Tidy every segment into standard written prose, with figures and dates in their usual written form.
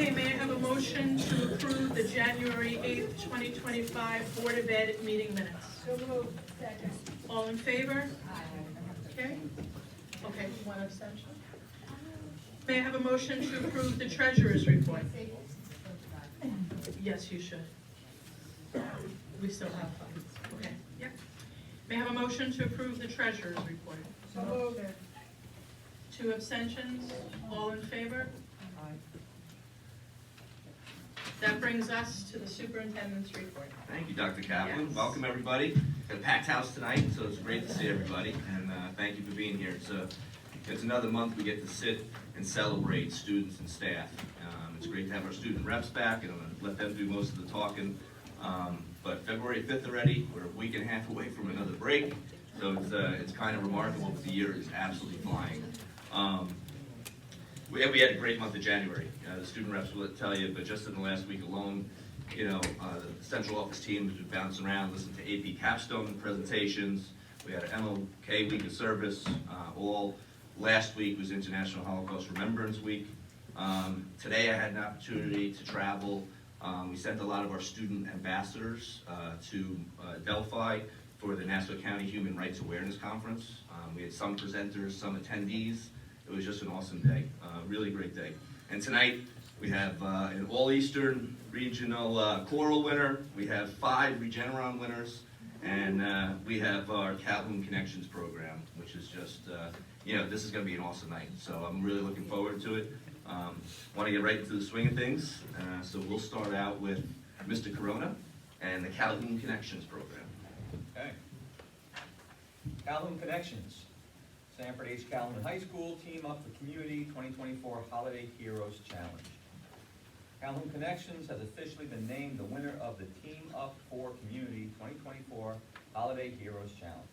Okay, may I have a motion to approve the January 8th, 2025 Board of Ed meeting minutes? So moved. Second. All in favor? Aye. Okay. Okay, one abstention. May I have a motion to approve the treasurer's report? Yes, you should. We still have fun. Okay, yep. May I have a motion to approve the treasurer's report? So moved. Two abstentions, all in favor? That brings us to the superintendent's report. Thank you, Dr. Kaplan. Yes. Welcome, everybody. Got a packed house tonight, so it's great to see everybody, and thank you for being here. It's another month we get to sit and celebrate students and staff. It's great to have our student reps back, and I'm going to let them do most of the talking. But February 5th already, we're a week and a half away from another break, so it's kind of remarkable, but the year is absolutely flying. We had a great month of January. The student reps will tell you, but just in the last week alone, the central office team has been bouncing around, listening to AP capstone presentations. We had an MLK week of service. All last week was International Holocaust Remembrance Week. Today I had an opportunity to travel. We sent a lot of our student ambassadors to Delphi for the Nassau County Human Rights Awareness Conference. We had some presenters, some attendees. It was just an awesome day, really great day. And tonight we have an all-Eastern regional choral winner. We have 5 Regeneron winners, and we have our Calhoun Connections program, which is just, this is going to be an awesome night. So I'm really looking forward to it. Want to get right into the swing of things. So we'll start out with Mr. Corona and the Calhoun Connections program. Okay. Calhoun Connections. Sanford H. Calhoun High School Team Up for Community 2024 Holiday Heroes Challenge. Calhoun Connections has officially been named the winner of the Team Up for Community 2024 Holiday Heroes Challenge.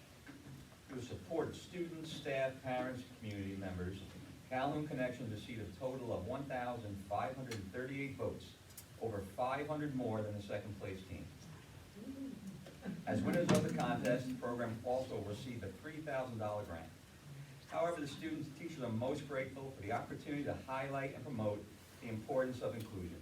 To support students, staff, parents, and community members, Calhoun Connections received a total of 1,538 votes, over 500 more than the second place team. As winners of the contest, the program also received a $3,000 grant. However, the students and teachers are most grateful for the opportunity to highlight and promote the importance of inclusion.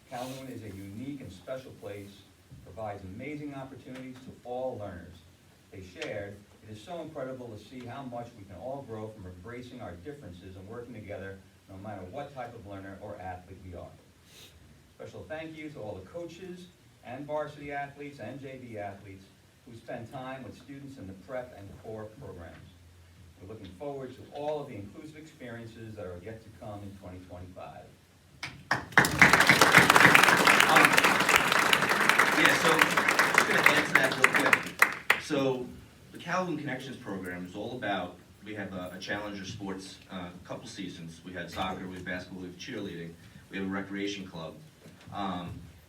Calhoun is a unique and special place, provides amazing opportunities to all learners. They shared, it is so incredible to see how much we can all grow from embracing our differences and working together no matter what type of learner or athlete we are. Special thank you to all the coaches and varsity athletes and JV athletes who spend time with students in the prep and core programs. We're looking forward to all of the inclusive experiences that are yet to come in 2025. So just going to add to that real quick. So the Calhoun Connections program is all about, we have a challenger sports, a couple seasons. We had soccer, we had basketball, we have cheerleading, we have a recreation club.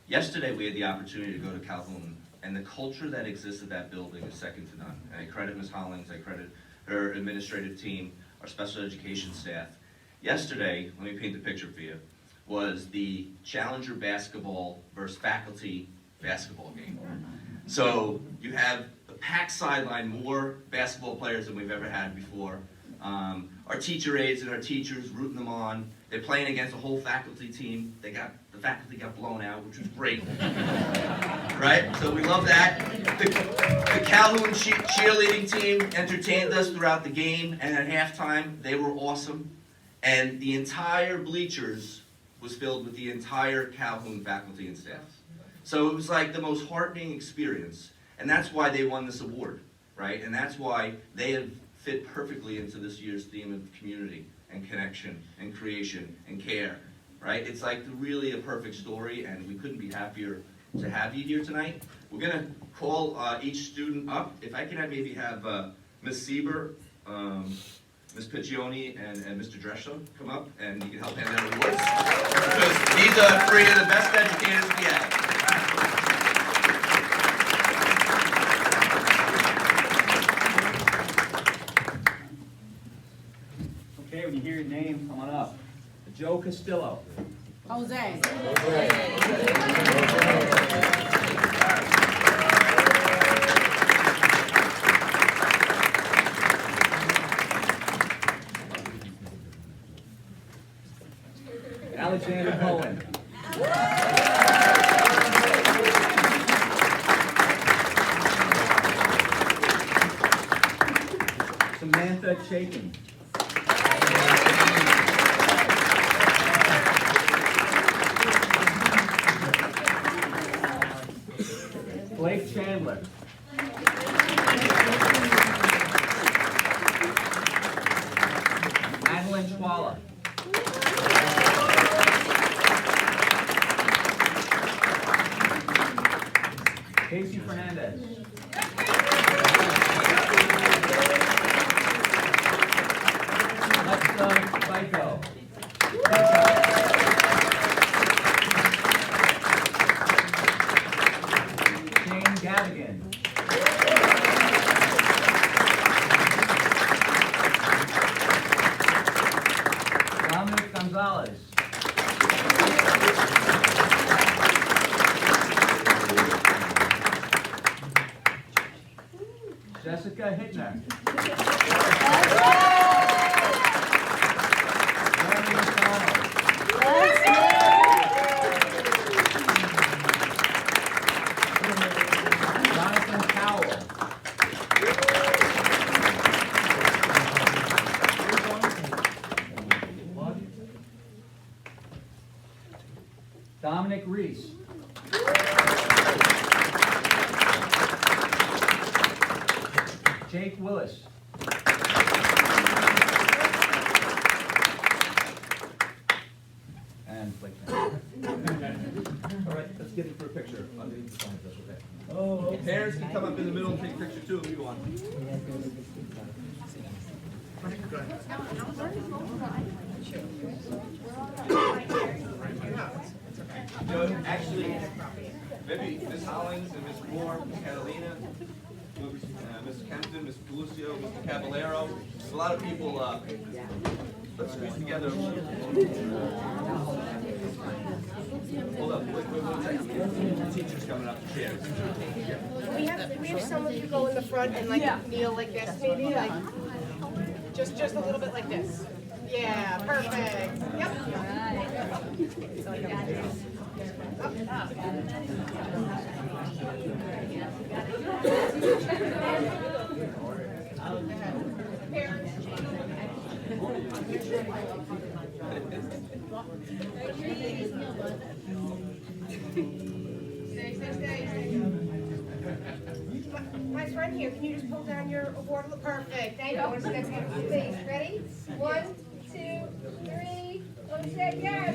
Yesterday we had the opportunity to go to Calhoun, and the culture that exists at that building is second to none. And I credit Ms. Hollings, I credit her administrative team, our special education staff. Yesterday, let me paint the picture for you, was the challenger basketball versus faculty basketball game. So you have the packed sideline, more basketball players than we've ever had before. Our teacher aides and our teachers rooting them on. They're playing against a whole faculty team. The faculty got blown out, which was great. Right? So we love that. The Calhoun cheerleading team entertained us throughout the game, and at halftime, they were awesome. And the entire bleachers was filled with the entire Calhoun faculty and staff. So it was like the most heartening experience. And that's why they won this award, right? And that's why they have fit perfectly into this year's theme of community and connection and creation and care, right? It's like really a perfect story, and we couldn't be happier to have you here tonight. We're gonna call each student up. If I can maybe have Ms. Sieber, Ms. Piccioni, and Mr. Dresham come up, and you can help hand out awards. Because these are 3 of the best educators we have. Okay, when you hear your name, come on up. Joe Castillo. Jose. Alexander Cohen. Samantha Chapin. Blake Chandler. Madeline Schwala. Casey Fernandez. Alexa Psycho. Shane Gadigan. Dominic Gonzalez. Jessica Hittner. Jeremy McDonald. Jonathan Cowell. Dominic Reese. Jake Willis. And Blake Chandler. All right, let's get it for a picture underneath the sign, if that's okay. Oh, parents can come up in the middle and take a picture too, if you want. You know, actually, maybe Miss Hollins and Miss Moore, Miss Catalina, Miss Kempton, Miss Lucio, Mr. Caballero, a lot of people, let's squeeze together. Hold up, wait 1 second. The teacher's coming up the chairs. We have some of you go in the front and like kneel like this, maybe like, just a little bit like this. Yeah, perfect. Yep. Stay. My friend here, can you just pull down your award? Perfect. Thank you. I want to see that beautiful face. Ready? 1, 2, 3. One say yes.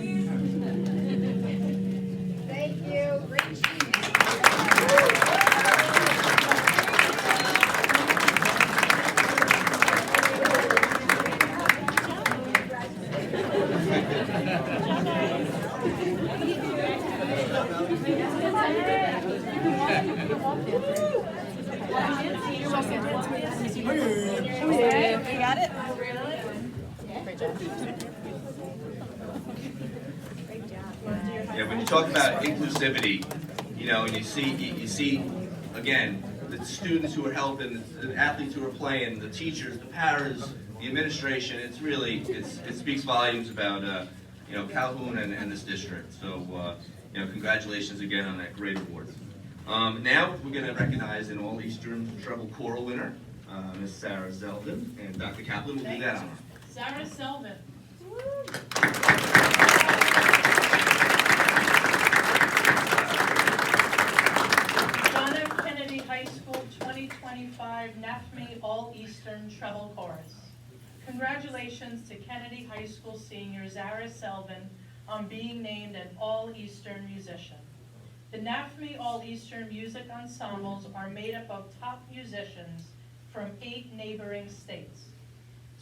Thank you. Great You got it? Yeah, when you talk about inclusivity, you know, and you see again, the students who are helping, the athletes who are playing, the teachers, the paras, the administration, it's really, it speaks volumes about, you know, Calhoun and this district. So, you know, congratulations again on that great award. Now, we're going to recognize an All-Eastern Treble Choral winner, Miss Sarah Zeldin, and Dr. Kaplan will do that honor. Sarah Selvin. Donna Kennedy High School 2025 NAFME All-Eastern Treble Chorus. Congratulations to Kennedy High School senior Sarah Selvin on being named an All-Eastern musician. The NAFME All-Eastern Music Ensembles are made up of top musicians from 8 neighboring states.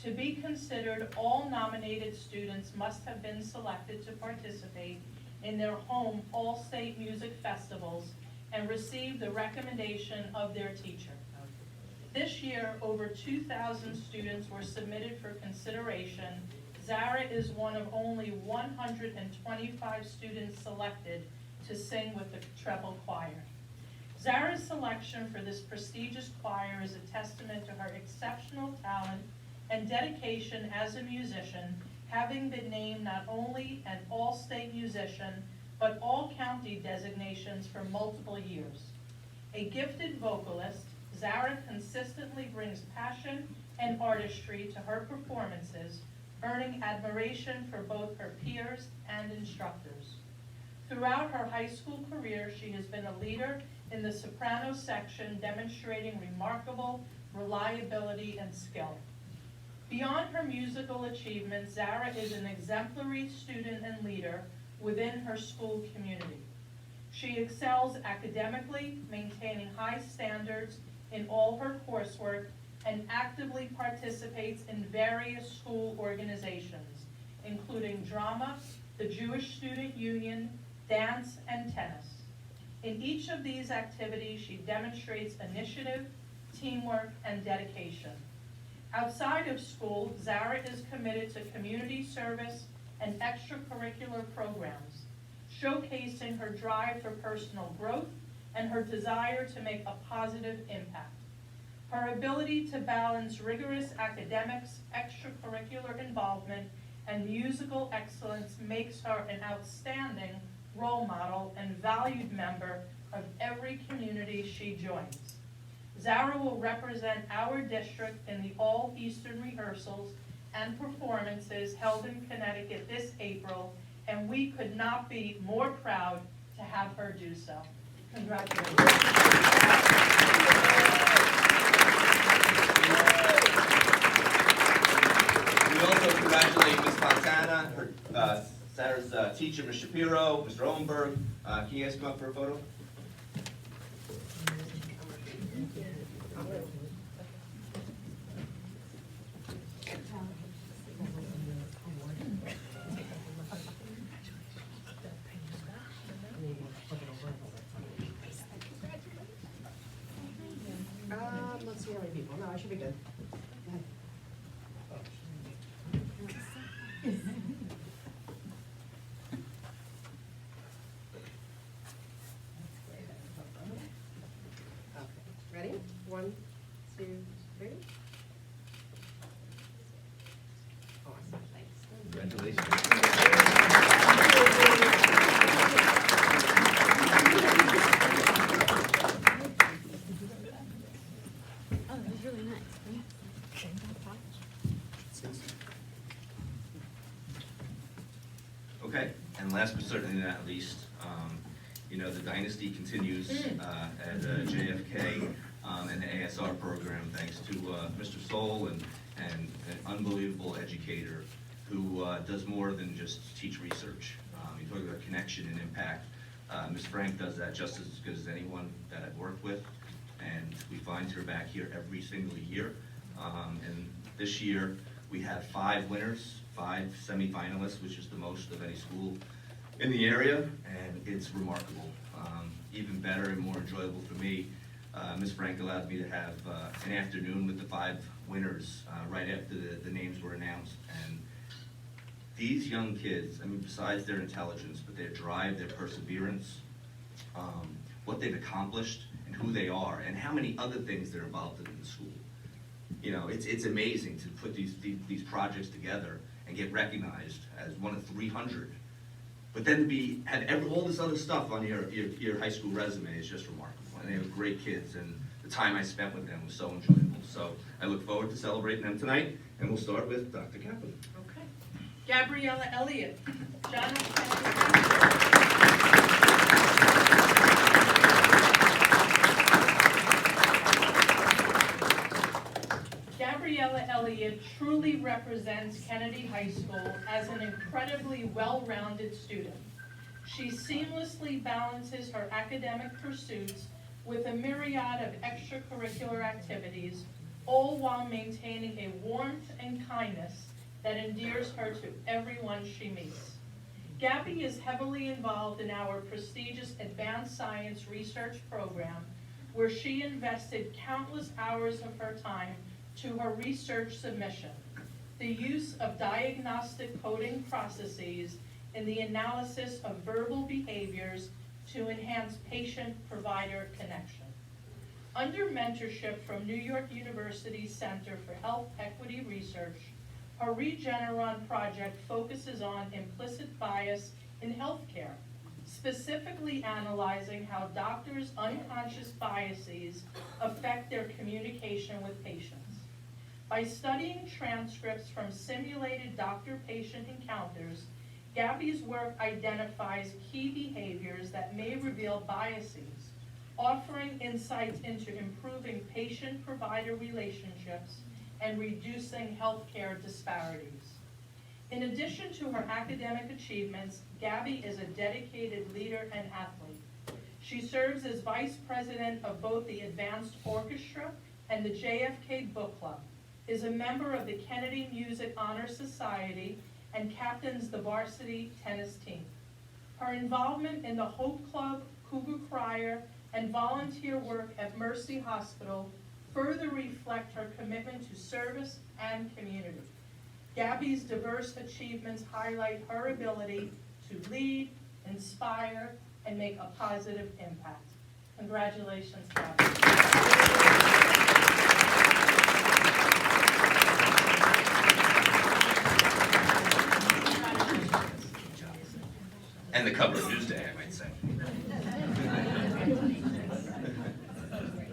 To be considered, all nominated students must have been selected to participate in their home all-state music festivals and receive the recommendation of their teacher. This year, over 2,000 students were submitted for consideration. Zara is one of only 125 students selected to sing with the treble choir. Zara's selection for this prestigious choir is a testament to her exceptional talent and dedication as a musician having been named not only an all-state musician, but all-county designations for multiple years. A gifted vocalist, Zara consistently brings passion and artistry to her performances, earning admiration for both her peers and instructors. Throughout her high school career, she has been a leader in the soprano section, demonstrating remarkable reliability and skill. Beyond her musical achievements, Zara is an exemplary student and leader within her school community. She excels academically, maintaining high standards in all her coursework, and actively participates in various school organizations, including drama, the Jewish Student Union, dance, and tennis. In each of these activities, she demonstrates initiative, teamwork, and dedication. Outside of school, Zara is committed to community service and extracurricular programs, showcasing her drive for personal growth and her desire to make a positive impact. Her ability to balance rigorous academics, extracurricular involvement, and musical excellence makes her an outstanding role model and valued member of every community she joins. Zara will represent our district in the All-Eastern rehearsals and performances held in Connecticut this April, and we could not be more proud to have her do so. Congratulations. We also congratulate Ms. Fontana, Sarah's teacher, Ms. Shapiro, Mr. Owenberg. Can you guys come up for a photo? Let's see how many people. No, I should be good. Go ahead. Okay. Ready? 1, 2, 3. Awesome. Thanks. Congratulations. Oh, that was really nice. Okay, and last but certainly not least, the dynasty continues at JFK and the ASR program, thanks to Mr. Soul and an unbelievable educator who does more than just teach research. You talk about connection and impact. Ms. Frank does that just as good as anyone that I've worked with, and we find her back here every single year. And this year, we have 5 winners, 5 semifinalists, which is the most of any school in the area, and it's remarkable. Even better and more enjoyable for me, Ms. Frank allowed me to have an afternoon with the 5 winners right after the names were announced. And these young kids, I mean, besides their intelligence, but their drive, their perseverance, what they've accomplished, and who they are, and how many other things they're involved in the school. It's amazing to put these projects together and get recognized as one of 300. But then to have all this other stuff on your high school resume is just remarkable. And they have great kids, and the time I spent with them was so enjoyable. So I look forward to celebrating them tonight, and we'll start with Dr. Kaplan. Okay. Gabriella Elliott, John F. Gabriella Elliott truly represents Kennedy High School as an incredibly well-rounded student. She seamlessly balances her academic pursuits with a myriad of extracurricular activities, all while maintaining a warmth and kindness that endears her to everyone she meets. Gabby is heavily involved in our prestigious advanced science research program, where she invested countless hours of her time to her research submission, the use of diagnostic coding processes in the analysis of verbal behaviors to enhance patient-provider connection. Under mentorship from New York University's Center for Health Equity Research, Her Regeneron project focuses on implicit bias in healthcare, specifically analyzing how doctors' unconscious biases affect their communication with patients. By studying transcripts from simulated doctor-patient encounters, Gabby's work identifies key behaviors that may reveal biases, offering insights into improving patient-provider relationships and reducing healthcare disparities. In addition to her academic achievements, Gabby is a dedicated leader and athlete. She serves as vice president of both the Advanced Orchestra and the JFK Book Club, is a member of the Kennedy Music Honor Society, and captains the varsity tennis team. Her involvement in the Hope Club, Cougar Crier, and volunteer work at Mercy Hospital further reflect her commitment to service and community. Gabby's diverse achievements highlight her ability to lead, inspire, and make a positive impact. Congratulations, Gabby. And the cover of Newsday, I might say.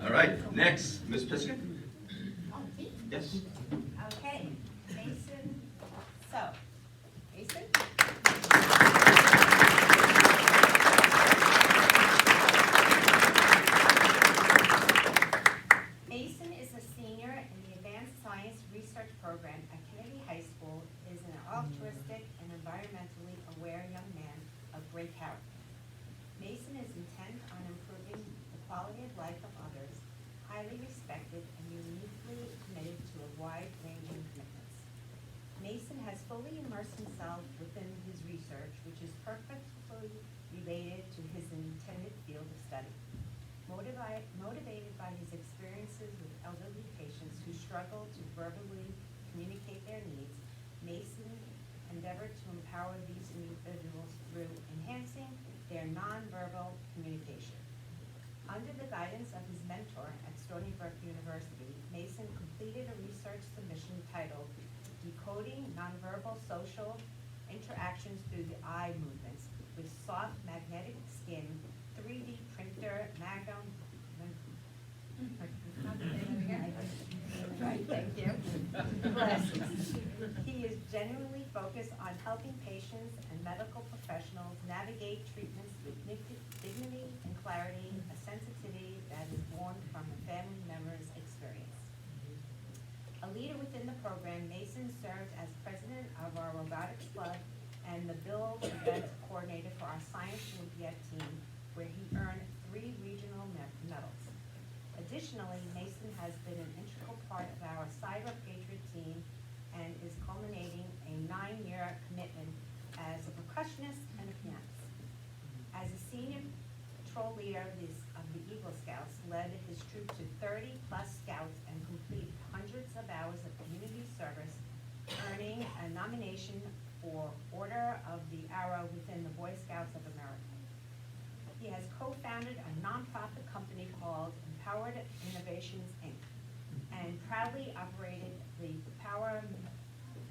All right, next, Ms. Piskett? Yes. Okay, Mason, so, Mason? Mason is a senior in the Advanced Science Research Program at Kennedy High School, is an altruistic and environmentally aware young man of great character. Mason is intent on improving the quality of life of others, highly respected and uniquely committed to a wide-ranging commitments. Mason has fully immersed himself within his research, which is perfectly related to his intended field of study. Motivated by his experiences with elderly patients who struggle to verbally communicate their needs, Mason endeavored to empower these individuals through enhancing their nonverbal communication. Under the guidance of his mentor at Stony Brook University, Mason completed a research submission titled Decoding Nonverbal Social Interactions Through the Eye Movements with Soft Magnetic Skin 3D Printer Magnum. Right, thank you. Glasses. He is genuinely focused on helping patients and medical professionals navigate treatments with dignity and clarity, a sensitivity that is born from a family member's experience. A leader within the program, Mason served as president of our robotics club and the Build event coordinator for our Science Olympiad team, where he earned 3 regional medals. Additionally, Mason has been an integral part of our Cyber Patriot team and is culminating a 9-year commitment as a percussionist and a pianist. As a senior patrol leader of the Eagle Scouts, led his troop to 30-plus scouts and completed hundreds of hours of community service, earning a nomination for Order of the Arrow within the Boy Scouts of America. He has co-founded a nonprofit company called Empowered Innovations, Inc., and proudly operated the Power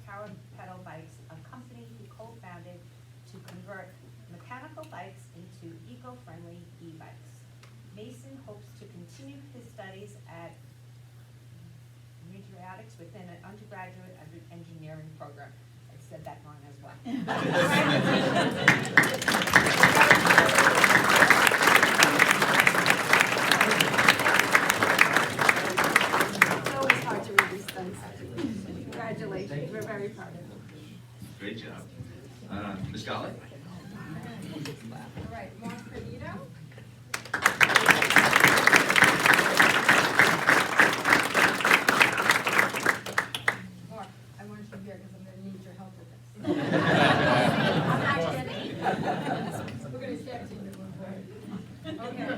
Pedal Bikes, a company he co-founded to convert mechanical bikes into eco-friendly e-bikes. Mason hopes to continue his studies at meteoratics within an undergraduate engineering program. I said that wrong as well. It's always hard to read these things. Congratulations, we're very proud of you. Great job. Ms. Golly? All right, Mark Benito. Mark, I want you here because I'm going to need your help with this. I'm not kidding. We're going to start to move forward. Okay,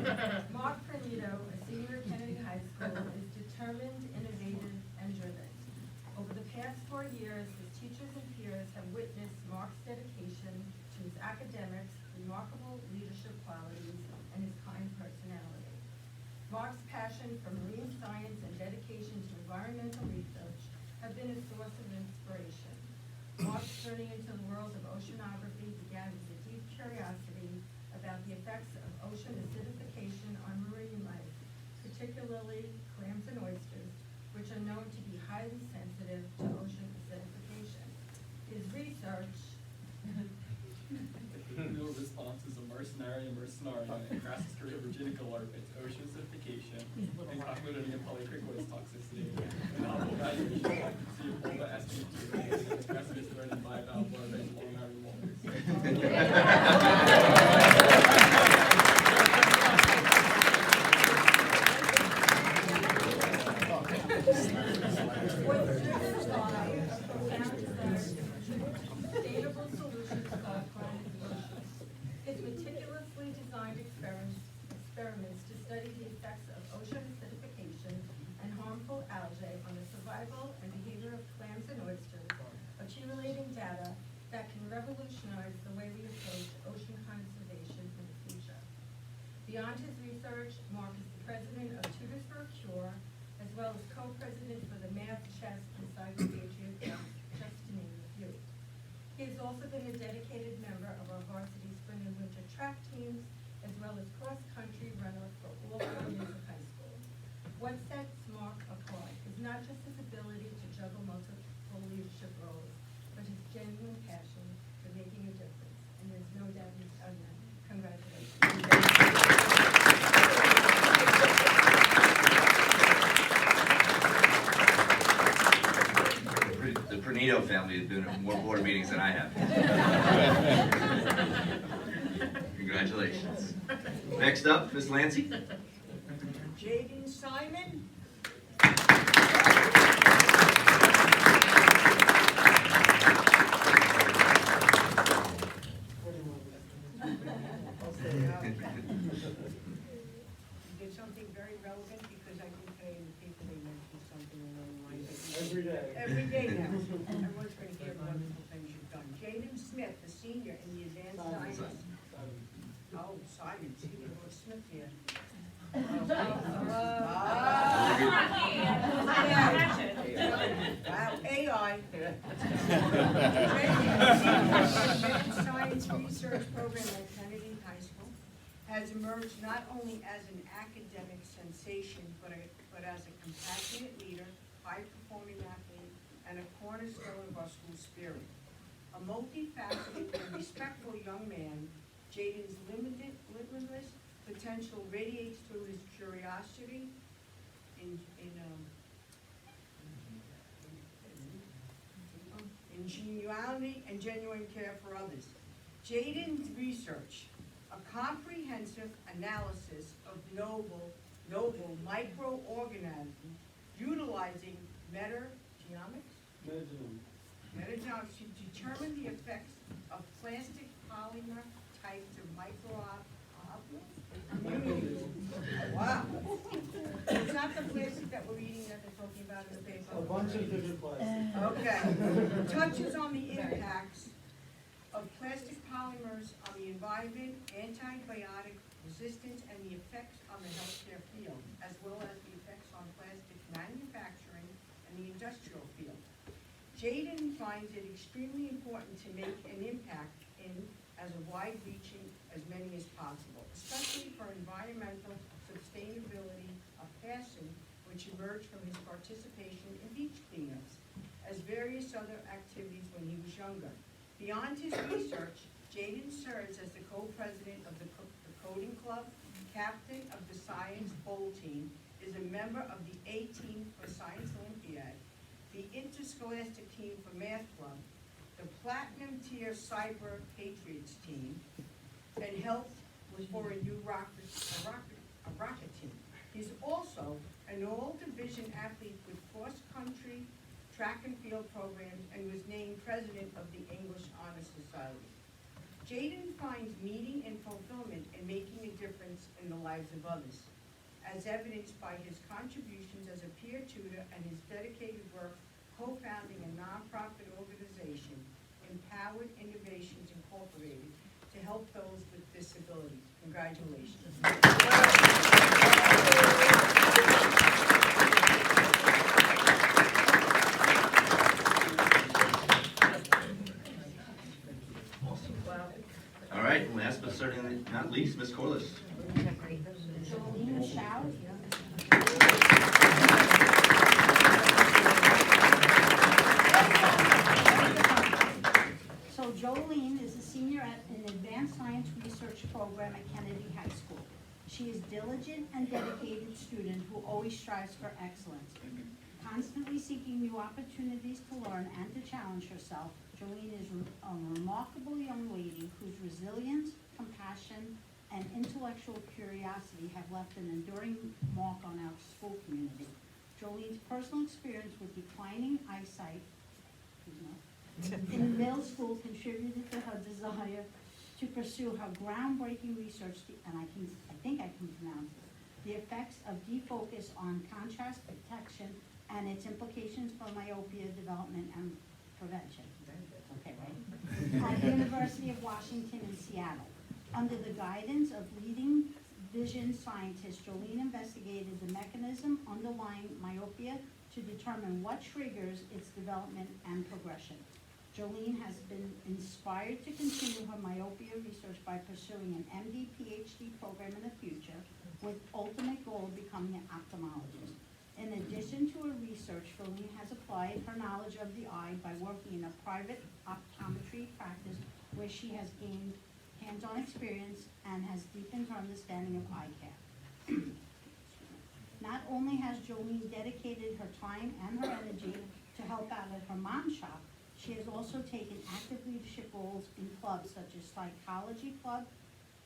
Mark Benito, a senior at Kennedy High School, is determined, innovative, and driven. Over the past 4 years, his teachers and peers have witnessed Mark's dedication to his academics, remarkable leadership qualities, and his kind personality. Mark's passion for marine science and dedication to environmental research have been a source of inspiration. Mark's journey into the world of oceanography began with a deep curiosity about the effects of ocean acidification on marine life, particularly clams and oysters, which are known to be highly sensitive to ocean acidification. His research No response is a mercenary and crassus career virginica larp, its ocean acidification, and cochlidonium polycricoides toxicity, and novel evaluation of accuracy of Olva SPT, and crassus thread and bivalve larvae in long outer sustainable solutions called climate solutions. His meticulously designed experiments to study the effects of ocean acidification and harmful algae on the survival and behavior of clams and oysters, accumulating data that can revolutionize the way we approach ocean conservation in the future. Beyond his research, Mark is the president of Tutors for a Cure, as well as co-president for the Math, Chess, and Cyber Patriot Club, just to name a few. He has also been a dedicated member of our varsity spring and winter track teams, as well as cross-country runner for all 4 years of high school. What sets Mark apart is not just his ability to juggle multiple leadership roles, but his genuine passion for making a difference, and there's no doubt he's done that. Congratulations. The Pernito family has been at more board meetings than I have. Congratulations. Next up, Ms. Lancy. Jaden Simon. Did something very relevant because I can pay the people they mentioned something along the lines. Every day. Every day now. Everyone's going to hear wonderful things you've done. Jaden Smith, the senior in the advanced sciences. Oh, Simon, see, we have Smith here. Wow, AI. Advanced Science Research Program at Kennedy High School has emerged not only as an academic sensation, but as a compassionate leader, high-performing athlete, and a cornerstone of our school spirit. A multifaceted and respectful young man, Jaden's limitless potential radiates through his curiosity, ingenuity, and genuine care for others. Jaden's research, a comprehensive analysis of noble microorganisms utilizing metagenomics to determine the effects of plastic polymer types of microorganisms. Wow. It's not the plastic that we're eating that they're talking about in the paper. A bunch of different places. Okay. Touches on the impacts of plastic polymers on the environment, antibiotic resistance, and the effects on the healthcare field, as well as the effects on plastic manufacturing and the industrial field. Jaden finds it extremely important to make an impact in as a wide-reaching as many as possible, especially for environmental sustainability, a passion which emerged from his participation in beach cleanups, as various other activities when he was younger. Beyond his research, Jaden serves as the co-president of the Coding Club, captain of the Science Bowl team, is a member of the A team for Science Olympiad, the Interscholastic team for Math Club, the Platinum Tier Cyber Patriots team, and helped for a new rocket team. He's also an all-division athlete with cross-country, track and field programs, and was named president of the English Honor Society. Jaden finds meaning and fulfillment in making a difference in the lives of others, as evidenced by his contributions as a peer tutor and his dedicated work co-founding a nonprofit organization, Empowered Innovations Incorporated, to help those with disabilities. Congratulations. All right, and last but certainly not least, Ms. Corliss. Jolene Michelle. So Jolene is a senior at an advanced science research program at Kennedy High School. She is diligent and dedicated student who always strives for excellence. Constantly seeking new opportunities to learn and to challenge herself, Jolene is a remarkable young lady whose resilience, compassion, and intellectual curiosity have left an enduring mark on our school community. Jolene's personal experience with declining eyesight in middle school contributed to her desire to pursue her groundbreaking research, and I think I can pronounce it, the effects of defocus on contrast detection and its implications for myopia development and prevention. Okay, right? At the University of Washington in Seattle. Under the guidance of leading vision scientists, Jolene investigated the mechanism underlying myopia to determine what triggers its development and progression. Jolene has been inspired to continue her myopia research by pursuing an MD PhD program in the future, with ultimate goal of becoming an ophthalmologist. In addition to her research, Jolene has applied her knowledge of the eye by working in a private optometry practice where she has gained hands-on experience and has deepened her understanding of eye care. Not only has Jolene dedicated her time and her energy to help out at her mom's shop, she has also taken active leadership roles in clubs such as Psychology Club,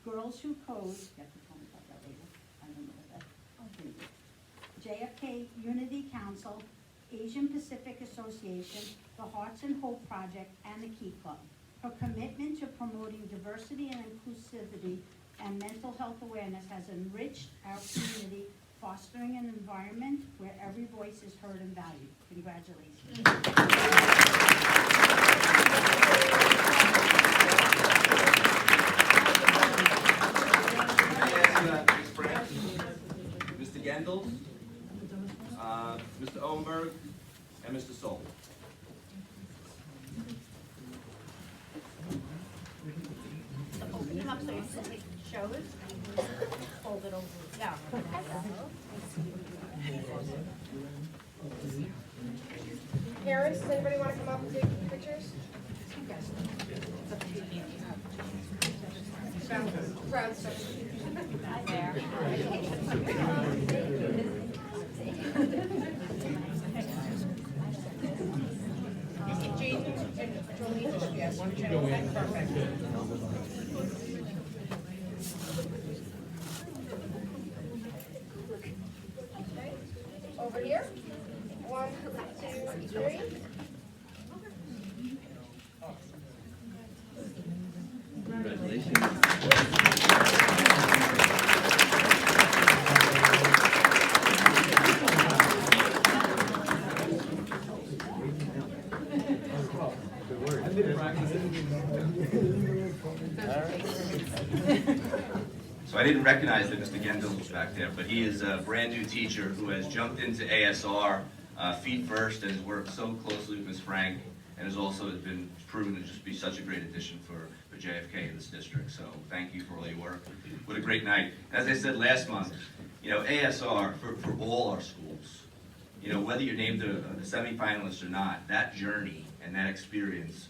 Girls Who Code, you have to tell me about that later, I don't know what that, JFK Unity Council, Asian Pacific Association, the Hearts and Hope Project, and the Key Club. Her commitment to promoting diversity and inclusivity and mental health awareness has enriched our community, fostering an environment where every voice is heard and valued. Congratulations. Ms. Branch, Mr. Gendel, Mr. Owenberg, and Mr. Sol. Open them up so you see shows. Hold it over. Yeah. Parents, does anybody want to come up and take pictures? Proud stuff. Hi there. Jane and Jolene, yes, perfect. Okay, over here. 1, 2, 3. So I didn't recognize that Mr. Gendel was back there, but he is a brand new teacher who has jumped into ASR feet first and has worked so closely with Ms. Frank, and has also been proven to just be such a great addition for JFK in this district. So thank you for all your work. What a great night. As I said last month, you know, ASR for all our schools, you know, whether you're named a semifinalist or not, that journey and that experience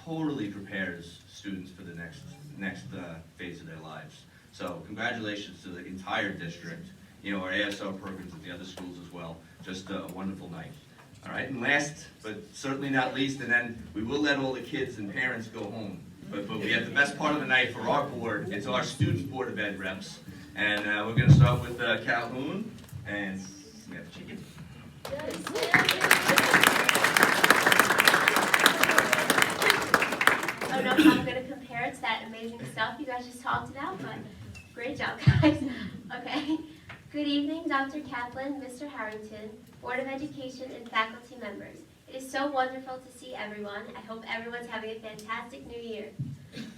totally prepares students for the next phase of their lives. So congratulations to the entire district, you know, our ASR programs at the other schools as well. Just a wonderful night. All right, and last, but certainly not least, and then we will let all the kids and parents go home. But we have the best part of the night for our board. It's our Student Board of Ed reps. And we're going to start with Calhoun and Smith. Chicken. I don't know if I'm going to compare it to that amazing stuff you guys just talked about, but great job, guys. Okay. Good evening, Dr. Kaplan, Mr. Harrington, Board of Education, and faculty members. It is so wonderful to see everyone. I hope everyone's having a fantastic new year.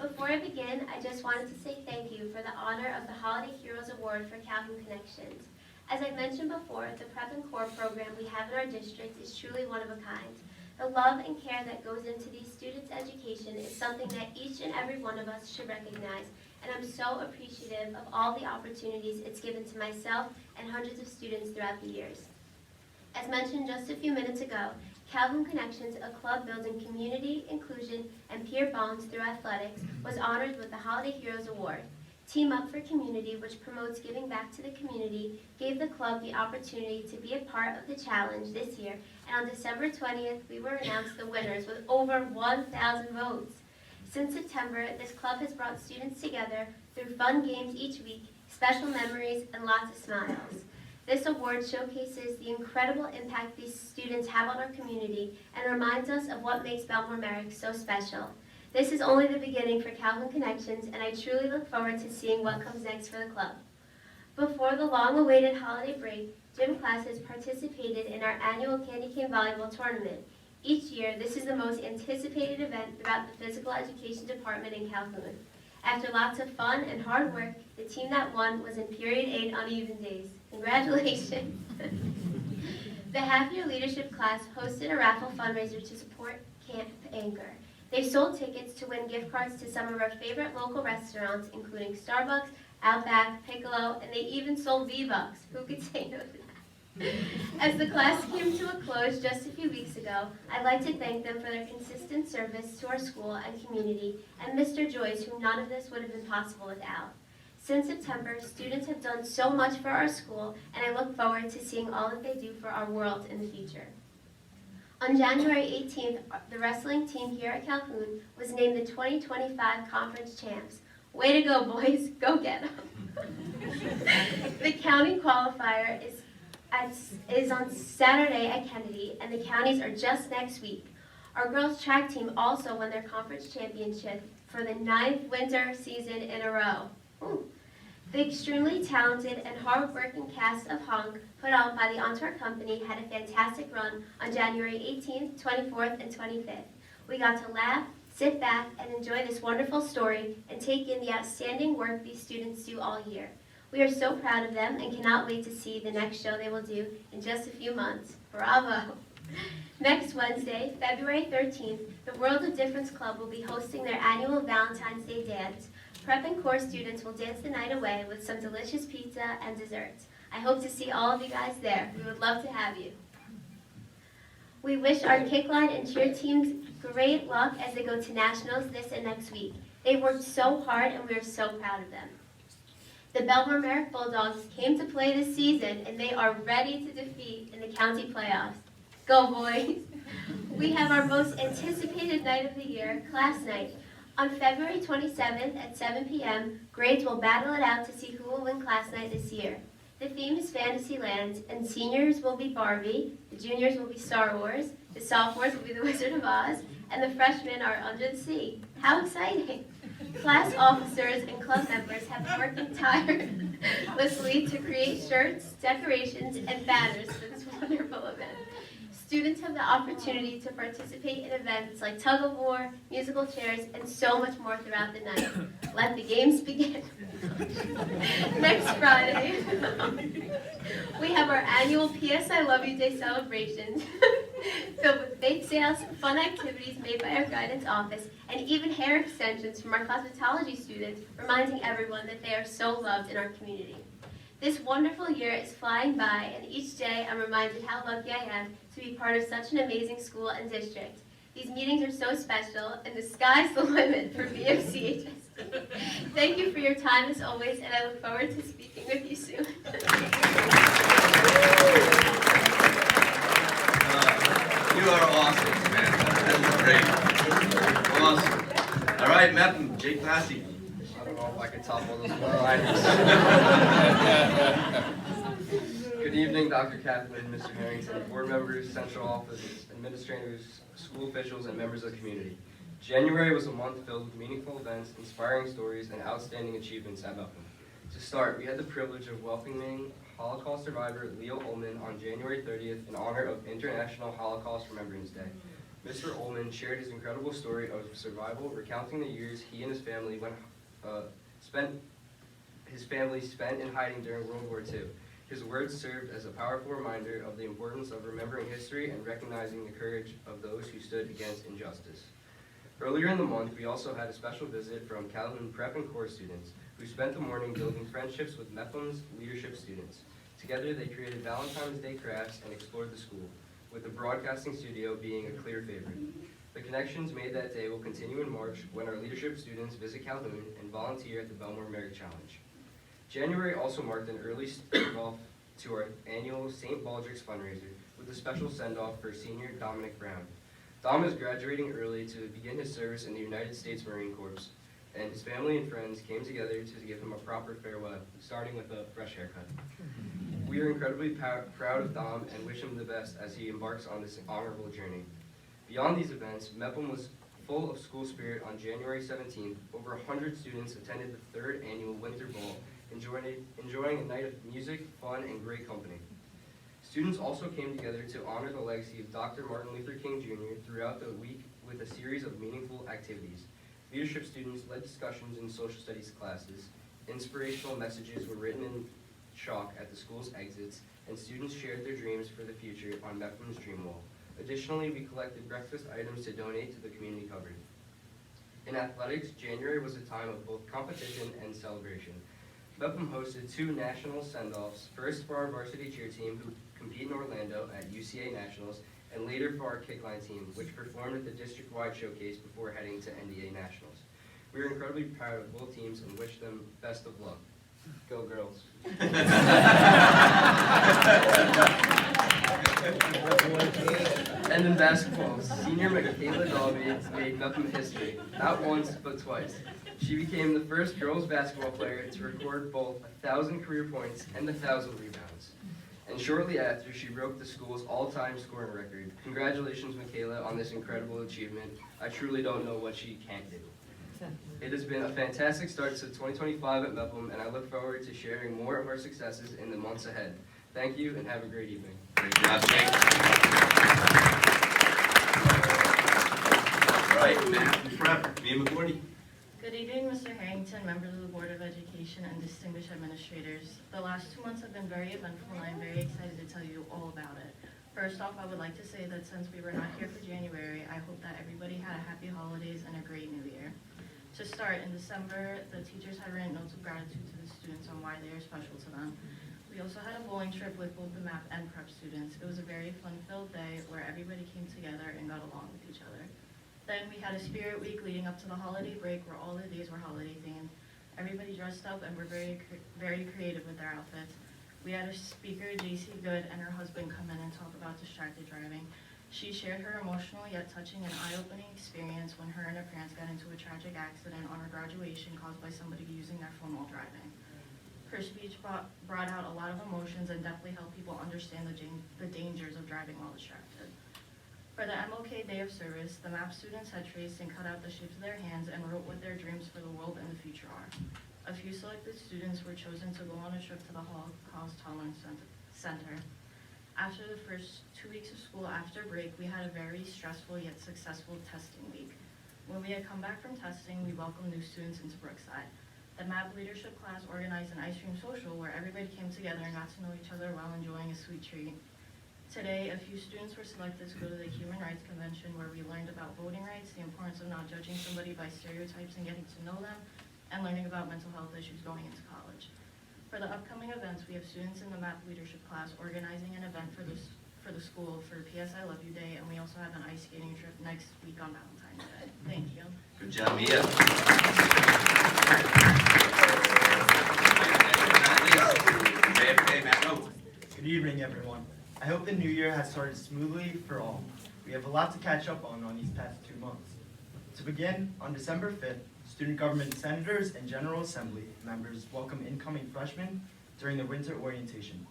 Before I begin, I just wanted to say thank you for the honor of the Holiday Heroes Award for Calhoun Connections. As I mentioned before, the Prep and Core program we have in our district is truly one of a kind. The love and care that goes into these students' education is something that each and every one of us should recognize, and I'm so appreciative of all the opportunities it's given to myself and hundreds of students throughout the years. As mentioned just a few minutes ago, Calhoun Connections, a club building community, inclusion, and peer bonds through athletics, was honored with the Holiday Heroes Award. Team Up for Community, which promotes giving back to the community, gave the club the opportunity to be a part of the challenge this year, and on December 20th, we were announced the winners with over 1,000 votes. Since September, this club has brought students together through fun games each week, special memories, and lots of smiles. This award showcases the incredible impact these students have on our community and reminds us of what makes Bellmore-Merrick so special. This is only the beginning for Calhoun Connections, and I truly look forward to seeing what comes next for the club. Before the long-awaited holiday break, gym classes participated in our annual Candy Cane Volleyball Tournament. Each year, this is the most anticipated event throughout the physical education department in Calhoun. After lots of fun and hard work, the team that won was in period 8 uneven days. Congratulations! The half-year leadership class hosted a raffle fundraiser to support Camp Anchor. They sold tickets to win gift cards to some of our favorite local restaurants, including Starbucks, Outback, Piccolo, and they even sold V-Bucks. Who could say no to that? As the class came to a close just a few weeks ago, I'd like to thank them for their consistent service to our school and community, and Mr. Joyce, whom none of this would have been possible without. Since September, students have done so much for our school, and I look forward to seeing all that they do for our world in the future. On January 18th, the wrestling team here at Calhoun was named the 2025 Conference Champs. Way to go, boys. Go get them. The county qualifier is on Saturday at Kennedy, and the counties are just next week. Our girls track team also won their conference championship for the 9th winter season in a row. Ooh. The extremely talented and hard-working cast of Hunk, put on by the Antwerp Company, had a fantastic run on January 18th, 24th, and 25th. We got to laugh, sit back, and enjoy this wonderful story and take in the outstanding work these students do all year. We are so proud of them and cannot wait to see the next show they will do in just a few months. Bravo! Next Wednesday, February 13th, the World of Difference Club will be hosting their annual Valentine's Day dance. Prep and core students will dance the night away with some delicious pizza and desserts. I hope to see all of you guys there. We would love to have you. We wish our kickline and cheer teams great luck as they go to nationals this and next week. They worked so hard and we are so proud of them. The Bellmore-Merrick Bulldogs came to play this season and they are ready to defeat in the county playoffs. Go boys! We have our most anticipated night of the year, class night. On February 27th at 7 p.m., grades will battle it out to see who will win class night this year. The theme is Fantasyland, and seniors will be Barbie, the juniors will be Star Wars, the sophomores will be the Wizard of Oz, and the freshmen are Under the Sea. How exciting! Class officers and club members have been working tirelessly to create shirts, decorations, and banners for this wonderful event. Students have the opportunity to participate in events like tug of war, musical chairs, and so much more throughout the night. Let the games begin. Next Friday, we have our annual PS I Love You Day celebrations filled with bake sales, fun activities made by our guidance office, and even hair extensions from our cosmetology students, reminding everyone that they are so loved in our community. This wonderful year is flying by, and each day I'm reminded how lucky I am to be part of such an amazing school and district. These meetings are so special, and the sky's the limit for BMCHS. Thank you for your time as always, and I look forward to speaking with you soon. You are awesome, Samantha. That is great. Awesome. All right, Metham, Jake Lassie. I don't know if I can top all those one-liners. Good evening, Dr. Kaplan, Mr. Harrington, board members, central office, administrators, school officials, and members of the community. January was a month filled with meaningful events, inspiring stories, and outstanding achievements at Bellmore. To start, we had the privilege of welcoming Holocaust survivor Leo Ullman on January 30th in honor of International Holocaust Remembrance Day. Mr. Ullman shared his incredible story of survival, recounting the years he and his family spent in hiding during World War II. His words served as a powerful reminder of the importance of remembering history and recognizing the courage of those who stood against injustice. Earlier in the month, we also had a special visit from Calhoun Prep and Core students who spent the morning building friendships with Mepham's leadership students. Together, they created Valentine's Day crafts and explored the school, with the broadcasting studio being a clear favorite. The connections made that day will continue in March when our leadership students visit Calhoun and volunteer at the Bellmore-Merrick Challenge. January also marked an early send-off to our annual St. Baldrick's fundraiser with a special send-off for senior Dominic Brown. Dom is graduating early to begin his service in the United States Marine Corps, and his family and friends came together to give him a proper farewell, starting with a fresh haircut. We are incredibly proud of Dom and wish him the best as he embarks on this honorable journey. Beyond these events, Mepham was full of school spirit on January 17th. Over 100 students attended the 3rd annual Winter Ball, enjoying a night of music, fun, and great company. Students also came together to honor the legacy of Dr. Martin Luther King Jr. throughout the week with a series of meaningful activities. Leadership students led discussions in social studies classes, inspirational messages were written in chalk at the school's exits, and students shared their dreams for the future on Mepham's Dream Wall. Additionally, we collected breakfast items to donate to the community cupboard. In athletics, January was a time of both competition and celebration. Mepham hosted 2 national send-offs, first for our varsity cheer team who compete in Orlando at UCA Nationals, and later for our kickline team, which performed at the district-wide showcase before heading to NDA Nationals. We are incredibly proud of both teams and wish them best of luck. Go girls. And in basketball, senior Michaela Dalby made Mepham history, not once but twice. She became the first girls basketball player to record both 1,000 career points and 1,000 rebounds. And shortly after, she broke the school's all-time scoring record. Congratulations, Michaela, on this incredible achievement. I truly don't know what she can't do. It has been a fantastic start to 2025 at Mepham, and I look forward to sharing more of our successes in the months ahead. Thank you, and have a great evening. Great job, Jake. All right, math and prep, Mia McGordy. Good evening, Mr. Harrington, members of the Board of Education, and distinguished administrators. The last 2 months have been very eventful, and I'm very excited to tell you all about it. First off, I would like to say that since we were not here for January, I hope that everybody had a happy holidays and a great new year. To start, in December, the teachers had written notes of gratitude to the students on why they are special to them. We also had a bowling trip with both the MAP and prep students. It was a very fun-filled day where everybody came together and got along with each other. Then we had a spirit week leading up to the holiday break where all the days were holiday themed. Everybody dressed up and were very creative with their outfits. We had a speaker, JC Good, and her husband come in and talk about distracted driving. She shared her emotional yet touching and eye-opening experience when her and her parents got into a tragic accident on her graduation caused by somebody using their phone while driving. Her speech brought out a lot of emotions and definitely helped people understand the dangers of driving while distracted. For the MLK Day of Service, the MAP students had traced and cut out the shapes of their hands and wrote what their dreams for the world and the future are. A few selected students were chosen to go on a trip to the Holocaust Tolerance Center. After the first 2 weeks of school after break, we had a very stressful yet successful testing week. When we had come back from testing, we welcomed new students into Brookside. The MAP leadership class organized an ice cream social where everybody came together and got to know each other while enjoying a sweet treat. Today, a few students were selected to go to the Human Rights Convention where we learned about voting rights, the importance of not judging somebody by stereotypes and getting to know them, and learning about mental health issues going into college. For the upcoming events, we have students in the MAP leadership class organizing an event for the school for PS I Love You Day, and we also have an ice skating trip next week on Valentine's Day. Thank you. Good job, Mia. JFK, Matt Rowe. Good evening, everyone. I hope the new year has started smoothly for all. We have a lot to catch up on these past 2 months. To begin, on December 5th, student government senators and General Assembly members welcomed incoming freshmen during the winter orientation.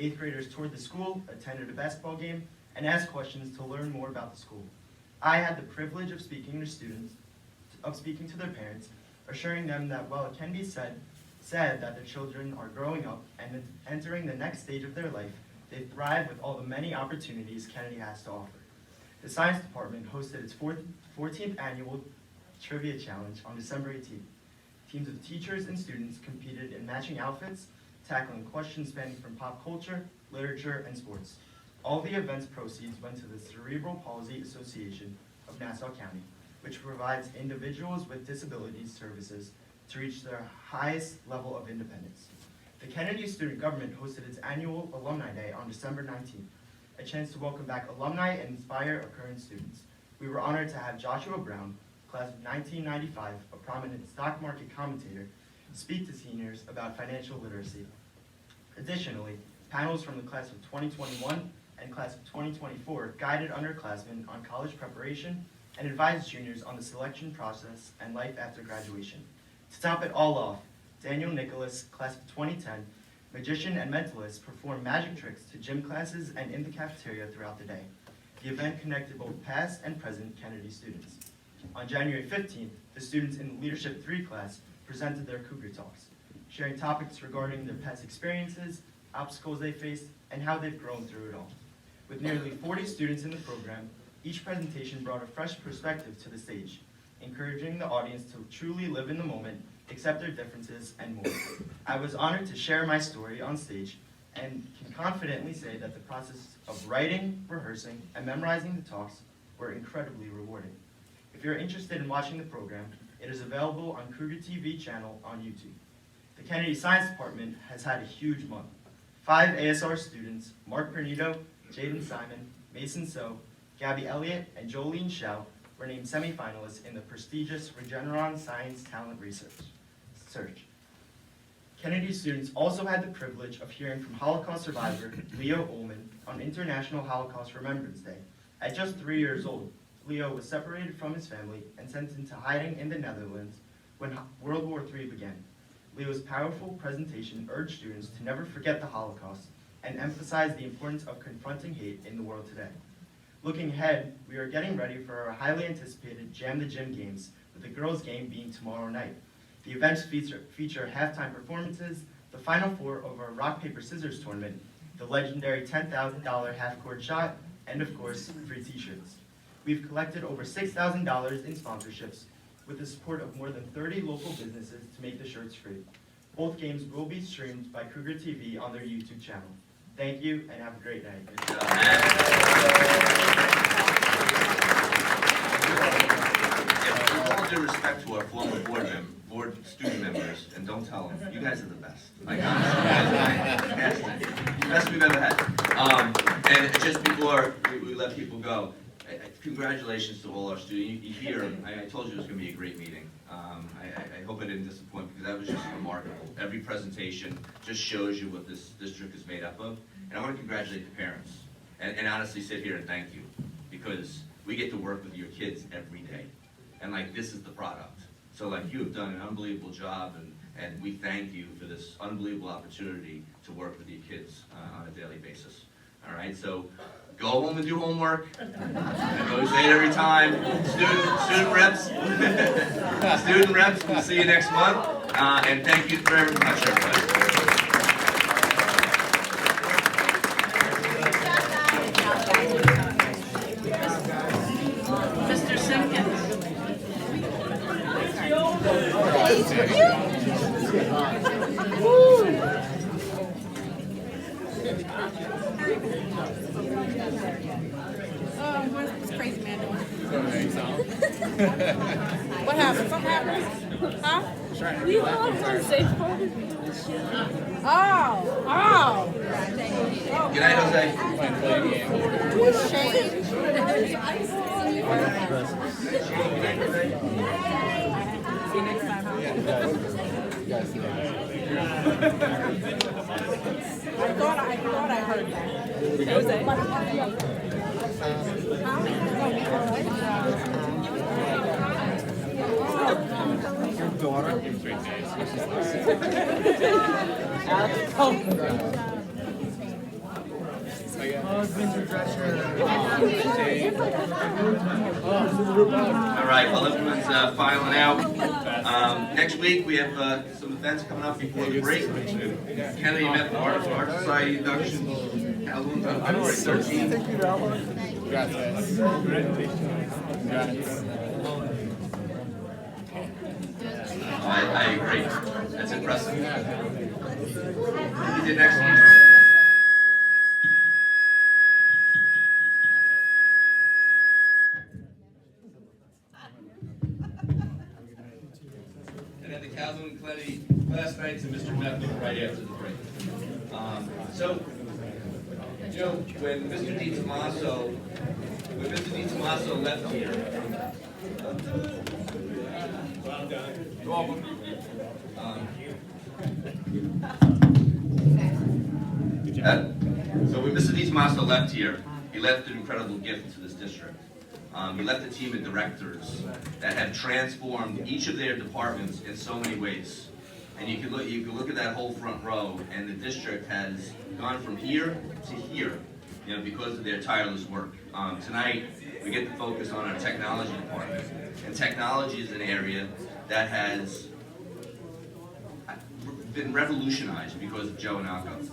8th graders toured the school, attended a basketball game, and asked questions to learn more about the school. I had the privilege of speaking to their parents, assuring them that while it can be said that their children are growing up and entering the next stage of their life, they thrive with all the many opportunities Kennedy has to offer. The Science Department hosted its 14th annual Trivia Challenge on December 18th. Teams of teachers and students competed in matching outfits, tackling questions spanning from pop culture, literature, and sports. All the event's proceeds went to the Cerebral Palsy Association of Nassau County, which provides individuals with disabilities services to reach their highest level of independence. The Kennedy Student Government hosted its annual Alumni Day on December 19th, a chance to welcome back alumni and inspire current students. We were honored to have Joshua Brown, class of 1995, a prominent stock market commentator, speak to seniors about financial literacy. Additionally, panels from the class of 2021 and class of 2024 guided underclassmen on college preparation and advised juniors on the selection process and life after graduation. To top it all off, Daniel Nicholas, class of 2010, magician and mentalist, performed magic tricks to gym classes and in the cafeteria throughout the day. The event connected both past and present Kennedy students. On January 15th, the students in the Leadership 3 class presented their Cougar Talks, sharing topics regarding their past experiences, obstacles they faced, and how they've grown through it all. With nearly 40 students in the program, each presentation brought a fresh perspective to the stage, encouraging the audience to truly live in the moment, accept their differences, and more. I was honored to share my story on stage and can confidently say that the process of writing, rehearsing, and memorizing the talks were incredibly rewarding. If you're interested in watching the program, it is available on Cougar TV channel on YouTube. The Kennedy Science Department has had a huge month. 5 ASR students, Mark Pernito, Jaden Simon, Mason So, Gabby Elliott, and Jolene Shao, were named semifinalists in the prestigious Regeneron Science Talent Search. Kennedy students also had the privilege of hearing from Holocaust survivor Leo Ullman on International Holocaust Remembrance Day. At just 3 years old, Leo was separated from his family and sent into hiding in the Netherlands when World War III began. Leo's powerful presentation urged students to never forget the Holocaust and emphasize the importance of confronting hate in the world today. Looking ahead, we are getting ready for our highly anticipated Jam the Gym games, with the girls' game being tomorrow night. The events feature halftime performances, the final four of our rock, paper, scissors tournament, the legendary $10,000 half-court shot, and of course, free t-shirts. We've collected over $6,000 in sponsorships with the support of more than 30 local businesses to make the shirts free. Both games will be streamed by Cougar TV on their YouTube channel. Thank you and have a great night. Good job. With all due respect to our former board student members, and don't tell them, you guys are the best. Like, honestly, you guys are fantastic. Best we've ever had. And just before we let people go, congratulations to all our students. You hear, I told you it was going to be a great meeting. I hope I didn't disappoint because that was just remarkable. Every presentation just shows you what this district is made up of. And I want to congratulate the parents and honestly sit here and thank you because we get to work with your kids every day. And like, this is the product. So like, you have done an unbelievable job and we thank you for this unbelievable opportunity to work with your kids on a daily basis. All right, so go home and do homework. I always say it every time. Student reps, we'll see you next month. And thank you very much, everybody. Mr. Simpkins. What's this crazy man doing? What happened? Something happened? Huh? We all have safe photos. Oh. Good night, Jose. See you next time, huh? I thought I heard that. Jose. Your daughter? Husband's dresser. All right, while everyone's filing out, next week we have some events coming up before the break. Kennedy Met Art Society induction. Calhoun's on February 13th. Gracias. I agree. That's impressive. You did excellent. And at the Calhoun Kennedy last night to Mr. Method right after the break. So, you know, when Mr. DiTomaso left here, so when Mr. DiTomaso left here, he left an incredible gift to this district. He left a team of directors that have transformed each of their departments in so many ways. And you can look at that whole front row, and the district has gone from here to here, you know, because of their tireless work. Tonight, we get to focus on our technology department. And technology is an area that has been revolutionized because of Joe Anako.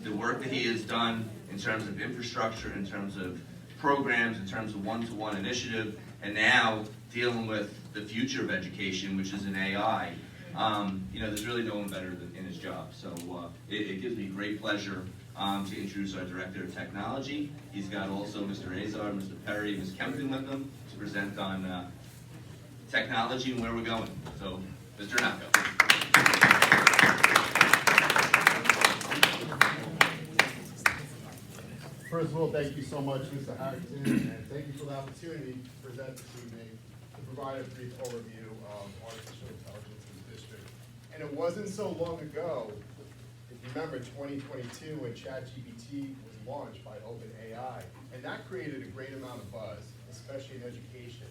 The work that he has done in terms of infrastructure, in terms of programs, in terms of one-to-one initiative, and now dealing with the future of education, which is in AI. You know, there's really no one better in his job. So it gives me great pleasure to introduce our Director of Technology. He's got also Mr. Azar, Mr. Perry, Ms. Kempton with him to present on technology and where we're going. So, Mr. Anako. First of all, thank you so much, Mr. Harrington, and thank you for the opportunity to present this evening to provide a brief overview of artificial intelligence in the district. And it wasn't so long ago, if you remember 2022, when ChatGPT was launched by OpenAI, and that created a great amount of buzz, especially in education.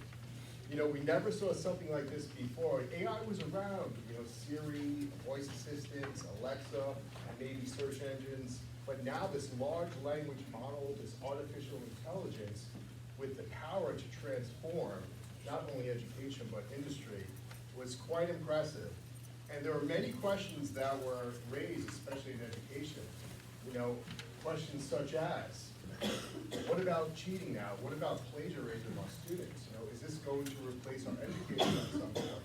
You know, we never saw something like this before. AI was around, you know, Siri, voice assistants, Alexa, and maybe search engines. But now this large language model, this artificial intelligence, with the power to transform not only education but industry, was quite impressive. And there were many questions that were raised, especially in education. You know, questions such as, what about cheating now? What about plagiarism of students? You know, is this going to replace our educators at some point?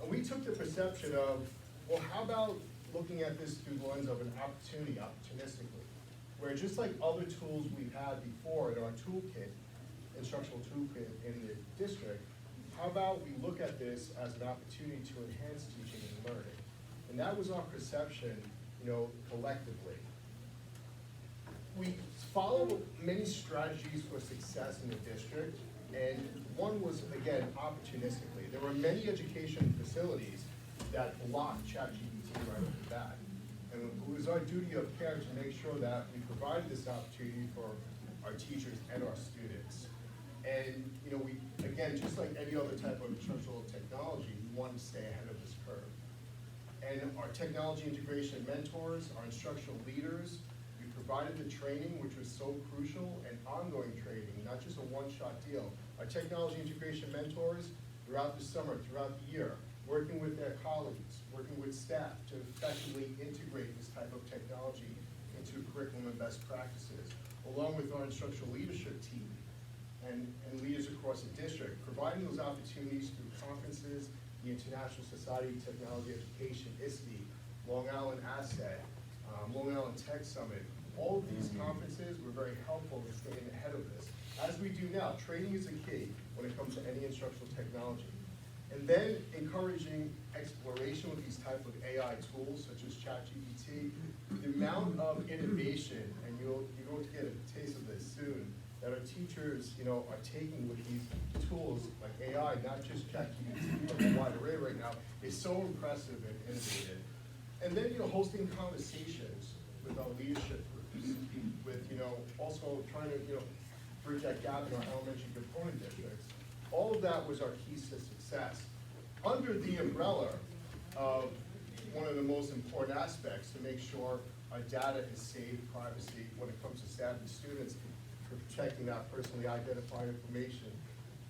And we took the perception of, well, how about looking at this through the lens of an opportunity, opportunistically, where just like other tools we've had before in our toolkit, instructional toolkit in the district, how about we look at this as an opportunity to enhance teaching and learning? And that was our perception, you know, collectively. We followed many strategies for success in the district, and one was, again, opportunistically. There were many education facilities that blocked ChatGPT right off the bat. And it was our duty of care to make sure that we provided this opportunity for our teachers and our students. And, you know, we, again, just like any other type of instructional technology, we wanted to stay ahead of this curve. And our technology integration mentors, our instructional leaders, we provided the training, which was so crucial, and ongoing training, not just a one-shot deal. Our technology integration mentors, throughout the summer, throughout the year, working with their colleagues, working with staff to effectively integrate this type of technology into curriculum and best practices, along with our instructional leadership team and leaders across the district, providing those opportunities through conferences, the International Society of Technology Education, ISTE, Long Island Asset, Long Island Tech Summit. All of these conferences were very helpful in staying ahead of this. As we do now, training is a key when it comes to any instructional technology. And then encouraging exploration with these type of AI tools, such as ChatGPT. The amount of innovation, and you're going to get a taste of this soon, that our teachers, you know, are taking with these tools like AI, not just ChatGPT, but a wide array right now, is so impressive and innovative. And then, you know, hosting conversations with our leadership groups, with, you know, also trying to, you know, bridge that gap in our elementary component districts. All of that was our keys to success. Under the umbrella of one of the most important aspects to make sure our data is safe, privacy, when it comes to staff and students, for protecting that personally identified information,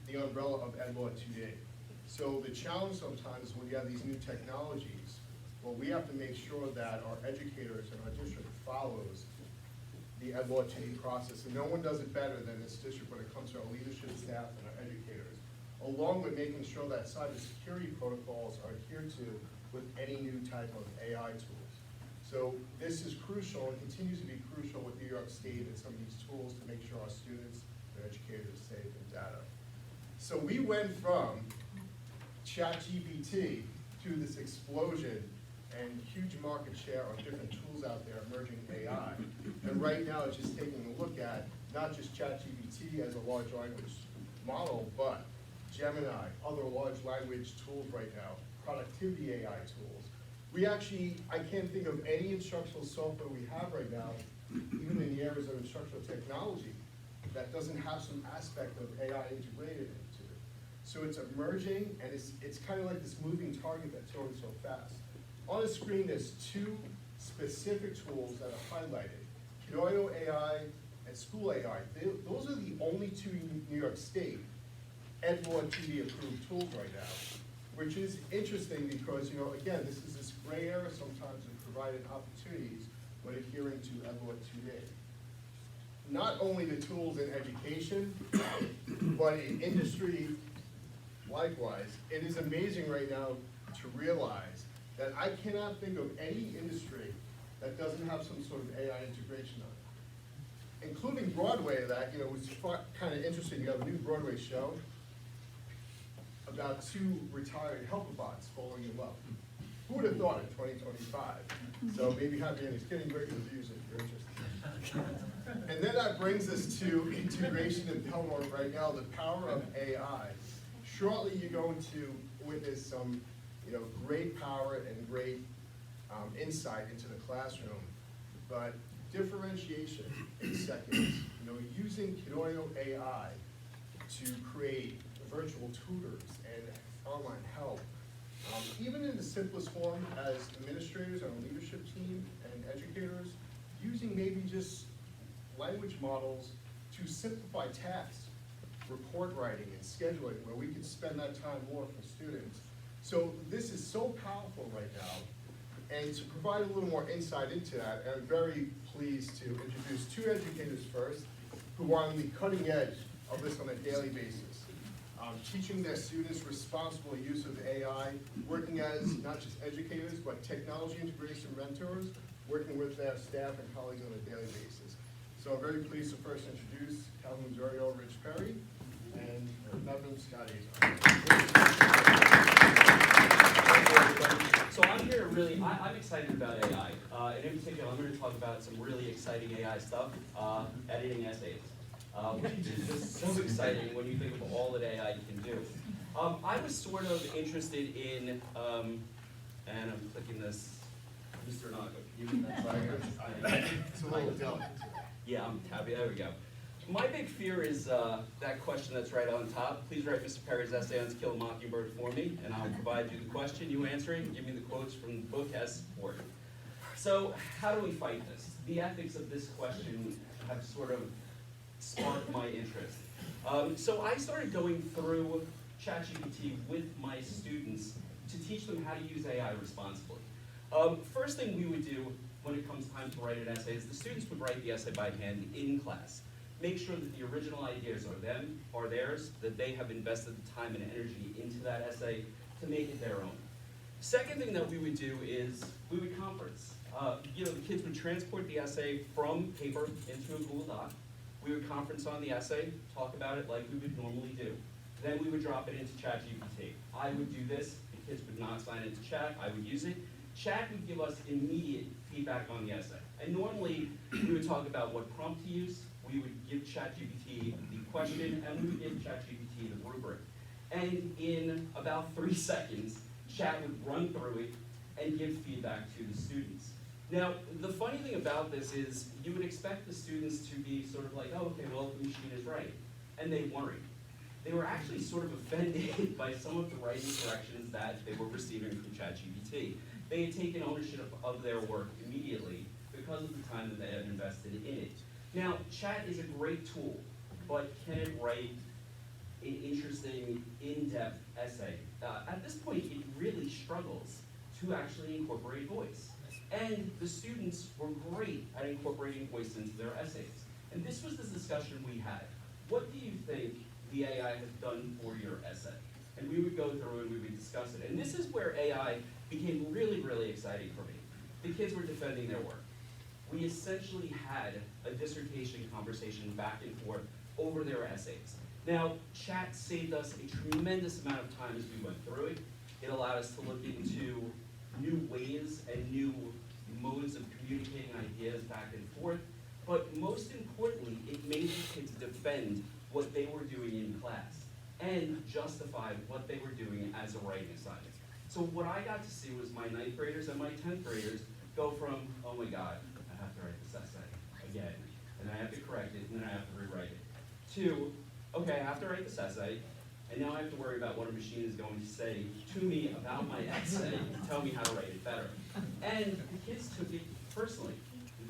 the umbrella of EdLaw 2D. So the challenge sometimes when you have these new technologies, well, we have to make sure that our educators and our district follows the EdLaw 2D process, and no one does it better than this district when it comes to our leadership staff and our educators. along with making sure that cybersecurity protocols are adhered to with any new type of AI tools. So this is crucial and continues to be crucial with New York State and some of these tools to make sure our students and educators are safe in data. So we went from ChatGPT to this explosion and huge market share of different tools out there, emerging AI. And right now it's just taking a look at not just ChatGPT as a large language model, but Gemini, other large language tools right now, productivity AI tools. We actually, I can't think of any instructional software we have right now, even in the areas of instructional technology, that doesn't have some aspect of AI integrated into it. So it's emerging, and it's kind of like this moving target that's going so fast. On the screen, there's two specific tools that are highlighted, Kidoyo AI and School AI. Those are the only two in New York State EdLaw TV approved tools right now, which is interesting because, again, this is this gray area sometimes of provided opportunities when adhering to EdLaw TV. Not only the tools in education, but in industry likewise. It is amazing right now to realize that I cannot think of any industry that doesn't have some sort of AI integration on it, including Broadway. That was kind of interesting. You have a new Broadway show about two retired helper bots falling in love. Who would have thought in 2025? So maybe Happy Endings. Getting great reviews if you're interested. And then that brings us to integration in Bellmore right now, the power of AI. Shortly you're going to witness some great power and great insight into the classroom, but differentiation in seconds, using Kidoyo AI to create virtual tutors and online help, even in the simplest form as administrators on a leadership team and educators, using maybe just language models to simplify tasks, report writing and scheduling, where we could spend that time more for students. So this is so powerful right now, and to provide a little more insight into that, I'm very pleased to introduce two educators first, who are on the cutting edge of this on a daily basis. Teaching their students responsible use of AI, working as not just educators, but technology integration mentors, working with their staff and colleagues on a daily basis. So I'm very pleased to first introduce Calvin Missouri, Rich Perry, and Nevin Scott So I'm here really, I'm excited about AI. And in particular, I'm going to talk about some really exciting AI stuff, editing essays. Which is just so exciting when you think of all that AI can do. I was sort of interested in, and I'm clicking this, Mr. Nago, can you read that? It's a little delicate. Yeah, I'm happy, there we go. My big fear is that question that's right on top. Please write Mr. Perry's essay on To Kill a Mockingbird for me, and I'll provide you the question, you answer it, and give me the quotes from the book as support. So how do we fight this? The ethics of this question have sort of sparked my interest. So I started going through ChatGPT with my students to teach them how to use AI responsibly. First thing we would do when it comes time to write an essay is the students would write the essay by hand in class. Make sure that the original ideas are theirs, that they have invested the time and energy into that essay to make it their own. Second thing that we would do is we would conference. The kids would transport the essay from paper into a Google Doc. We would conference on the essay, talk about it like we would normally do. Then we would drop it into ChatGPT. I would do this, the kids would not sign into Chat, I would use it. Chat would give us immediate feedback on the essay. And normally, we would talk about what prompt to use, we would give ChatGPT the question, and we would give ChatGPT the rubric. And in about 3 seconds, Chat would run through it and give feedback to the students. Now, the funny thing about this is you would expect the students to be sort of like, oh, okay, well, the machine is right. And they weren't. They were actually sort of offended by some of the writing corrections that they were receiving from ChatGPT. They had taken ownership of their work immediately because of the time that they had invested in it. Now, Chat is a great tool, but can it write an interesting, in-depth essay? At this point, it really struggles to actually incorporate voice. And the students were great at incorporating voice into their essays. And this was the discussion we had. What do you think the AI has done for your essay. And we would go through and we would discuss it. And this is where AI became really, really exciting for me. The kids were defending their work. We essentially had a dissertation conversation back and forth over their essays. Now, chat saved us a tremendous amount of time as we went through it. It allowed us to look into new ways and new modes of communicating ideas back and forth. But most importantly, it made the kids defend what they were doing in class and justify what they were doing as a writing assignment. So what I got to see was my 9th graders and my 10th graders go from, oh my God, I have to write this essay again, and I have to correct it, and then I have to rewrite it, to, okay, I have to write this essay, and now I have to worry about what a machine is going to say to me about my essay to tell me how to write it better. And the kids took it personally.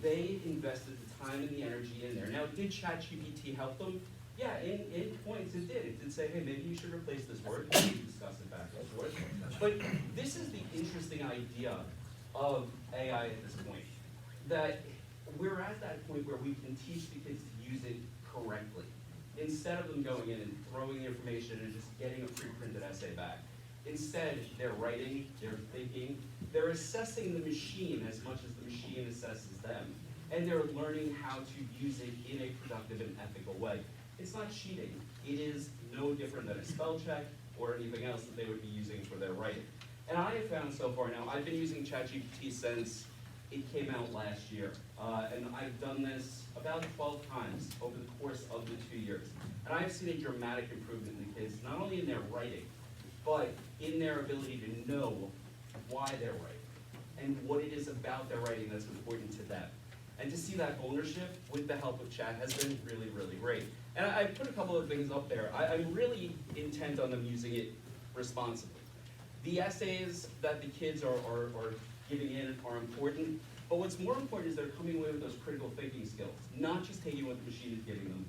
They invested the time and the energy in there. Now, did ChatGPT help them? Yeah, in points it did. It did say, hey, maybe you should replace this word. We can discuss it back and forth. But this is the interesting idea of AI at this point, that we're at that point where we can teach the kids to use it correctly, instead of them going in and throwing the information and just getting a pre-printed essay back. Instead, they're writing, they're thinking, they're assessing the machine as much as the machine assesses them, and they're learning how to use it in a productive and ethical way. It's not cheating. It is no different than a spell check or anything else that they would be using for their writing. And I have found so far, now I've been using ChatGPT since it came out last year, and I've done this about 12 times over the course of the 2 years. And I've seen a dramatic improvement in the kids, not only in their writing, but in their ability to know why they're writing and what it is about their writing that's important to them. And to see that ownership with the help of chat has been really, really great. And I put a couple of things up there. I'm really intent on them using it responsibly. The essays that the kids are giving in are important, but what's more important is they're coming away with those critical thinking skills, not just taking what the machine is giving them,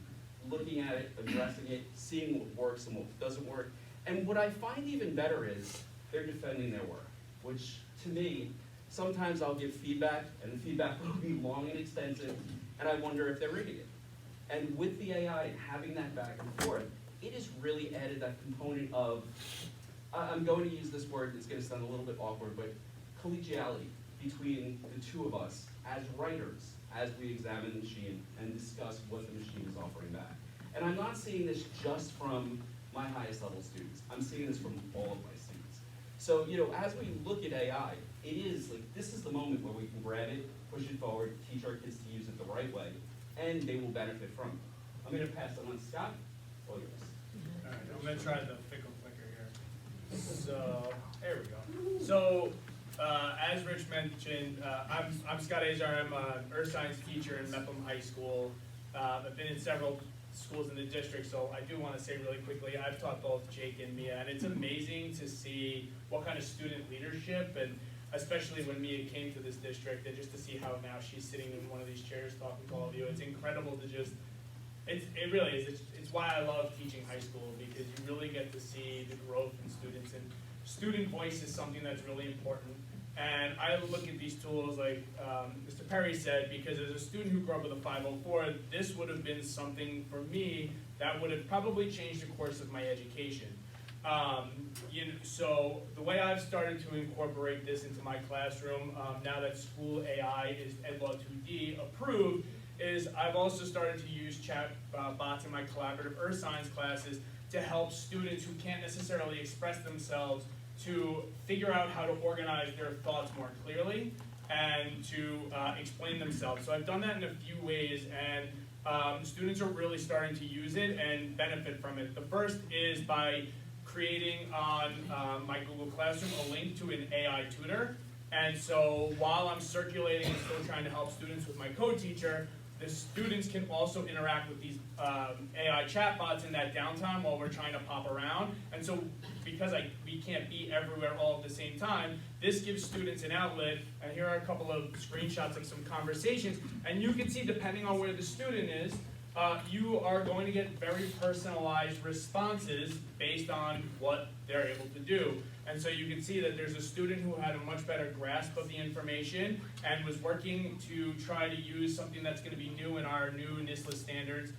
looking at it, addressing it, seeing what works and what doesn't work. And what I find even better is they're defending their work, which to me, sometimes I'll give feedback, and the feedback will be long and extensive, and I wonder if they're reading it. And with the AI and having that back and forth, it has really added that component of, I'm going to use this word, it's going to sound a little bit awkward, but collegiality between the two of us as writers, as we examine the machine and discuss what the machine is offering back. And I'm not seeing this just from my highest level students. I'm seeing this from all of my students. So, as we look at AI, it is like, this is the moment where we can grab it, push it forward, teach our kids to use it the right way, and they will benefit from it. I'm going to pass it on to Scott. Oh, yes. All right, I'm going to try the fickle clicker here. So, there we go. So, as Rich mentioned, I'm Scott Azar. I'm an earth science teacher in Mepham High School. I've been in several schools in the district, so I do want to say really quickly, I've taught both Jake and Mia, and it's amazing to see what kind of student leadership, and especially when Mia came to this district, and just to see how now she's sitting in one of these chairs talking to all of you, it's incredible to just, it really is, it's why I love teaching high school, because you really get to see the growth in students, and student voice is something that's really important. And I look at these tools like Mr. Perry said, because as a student who grew up with a 504, this would have been something for me that would have probably changed the course of my education. So the way I've started to incorporate this into my classroom, now that School AI is EdLaw 2D approved, is I've also started to use chat bots in my collaborative earth science classes to help students who can't necessarily express themselves to figure out how to organize their thoughts more clearly and to explain themselves. So I've done that in a few ways, and students are really starting to use it and benefit from it. The first is by creating on my Google Classroom a link to an AI tutor. And so while I'm circulating and still trying to help students with my co-teacher, the students can also interact with these AI chatbots in that downtime while we're trying to pop around. And so because we can't be everywhere all at the same time, this gives students an outlet. And here are a couple of screenshots of some conversations. And you can see, depending on where the student is, you are going to get very personalized responses based on what they're able to do. And so you can see that there's a student who had a much better grasp of the information and was working to try to use something that's going to be new in our new NISLA standards,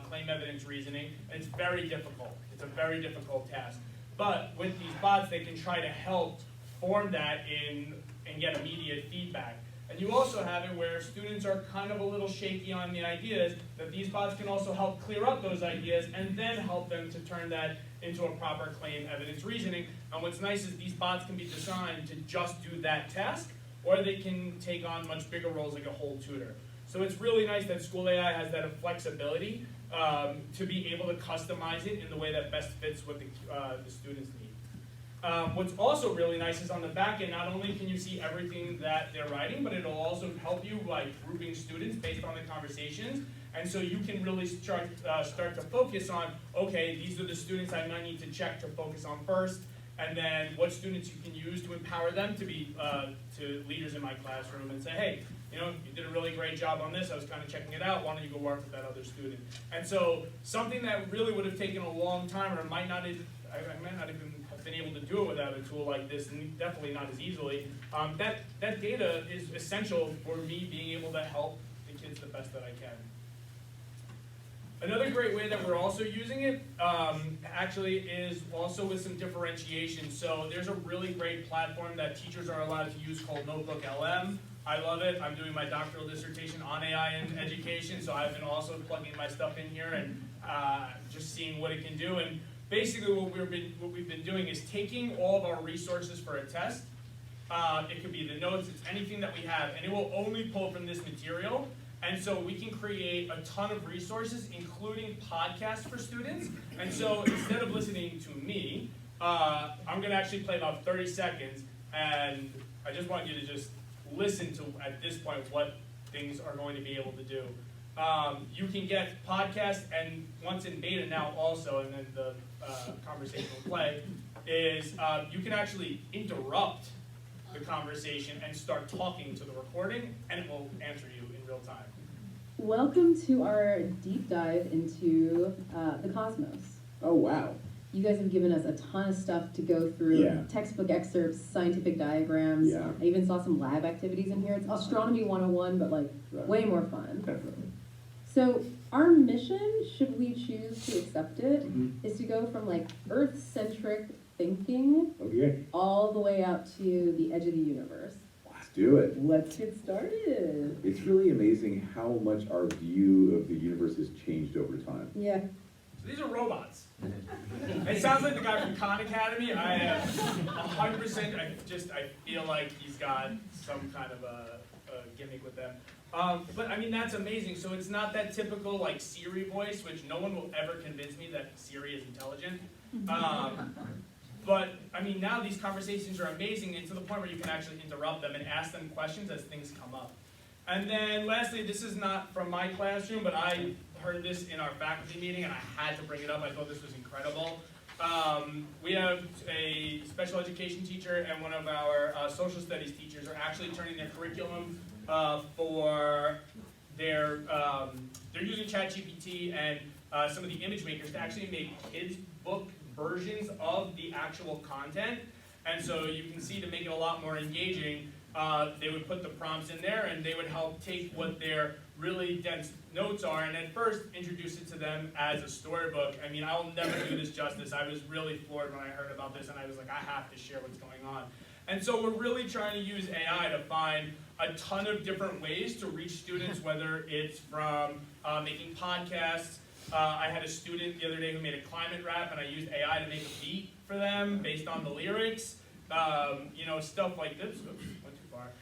claim evidence reasoning. And it's very difficult. It's a very difficult task. But with these bots, they can try to help form that and get immediate feedback. And you also have it where students are kind of a little shaky on the ideas, that these bots can also help clear up those ideas and then help them to turn that into a proper claim evidence reasoning. And what's nice is these bots can be designed to just do that task, or they can take on much bigger roles like a whole tutor. So it's really nice that School AI has that flexibility to be able to customize it in the way that best fits what the students need. What's also really nice is on the back end, not only can you see everything that they're writing, but it'll also help you by grouping students based on the conversations. And so you can really start to focus on, okay, these are the students I might need to check to focus on first, and then what students you can use to empower them to be to leaders in my classroom and say, hey, you know, you did a really great job on this, I was kind of checking it out, why don't you go work with that other student? And so something that really would have taken a long time, or I might not even have been able to do it without a tool like this, and definitely not as easily, that data is essential for me being able to help the kids the best that I can. Another great way that we're also using it actually is also with some differentiation. So there's a really great platform that teachers are allowed to use called Notebook LM. I love it. I'm doing my doctoral dissertation on AI in education, so I've been also plugging my stuff in here and just seeing what it can do. And basically what we've been doing is taking all of our resources for a test. It could be the notes, it's anything that we have, and it will only pull from this material. And so we can create a ton of resources, including podcasts for students. And so instead of listening to me, I'm going to actually play about 30 seconds, and I just want you to just listen to, at this point, what things are going to be able to do. You can get podcasts, and once in beta now also, and then the conversation will play, is you can actually interrupt the conversation and start talking to the recording, and it will answer you in real time. Welcome to our deep dive into the cosmos. Oh, wow. You guys have given us a ton of stuff to go through, textbook excerpts, scientific diagrams. Yeah. I even saw some lab activities in here. It's astronomy 101, but like way more fun. Definitely. So our mission, should we choose to accept it, is to go from like Earth-centric thinking all the way out to the edge of the universe. Let's do it. Let's get started. It's really amazing how much our view of the universe has changed over time. Yeah. So these are robots. It sounds like the guy from Khan Academy. I am 100%, I feel like he's got some kind of a gimmick with them. But I mean, that's amazing. So it's not that typical like Siri voice, which no one will ever convince me that Siri is intelligent. But I mean, now these conversations are amazing, and to the point where you can actually interrupt them and ask them questions as things come up. And then lastly, this is not from my classroom, but I heard this in our faculty meeting, and I had to bring it up. I thought this was incredible. We have a special education teacher and one of our social studies teachers are actually turning their curriculum for their, they're using ChatGPT and some of the image makers to actually make kids' book versions of the actual content. And so you can see, to make it a lot more engaging, they would put the prompts in there and they would help take what their really dense notes are and at first introduce it to them as a storybook. I mean, I'll never do this justice. I was really floored when I heard about this, and I was like, I have to share what's going on. And so we're really trying to use AI to find a ton of different ways to reach students, whether it's from making podcasts. I had a student the other day who made a climate rap, and I used AI to make a beat for them based on the lyrics. You know, stuff like this. Oops, went too far.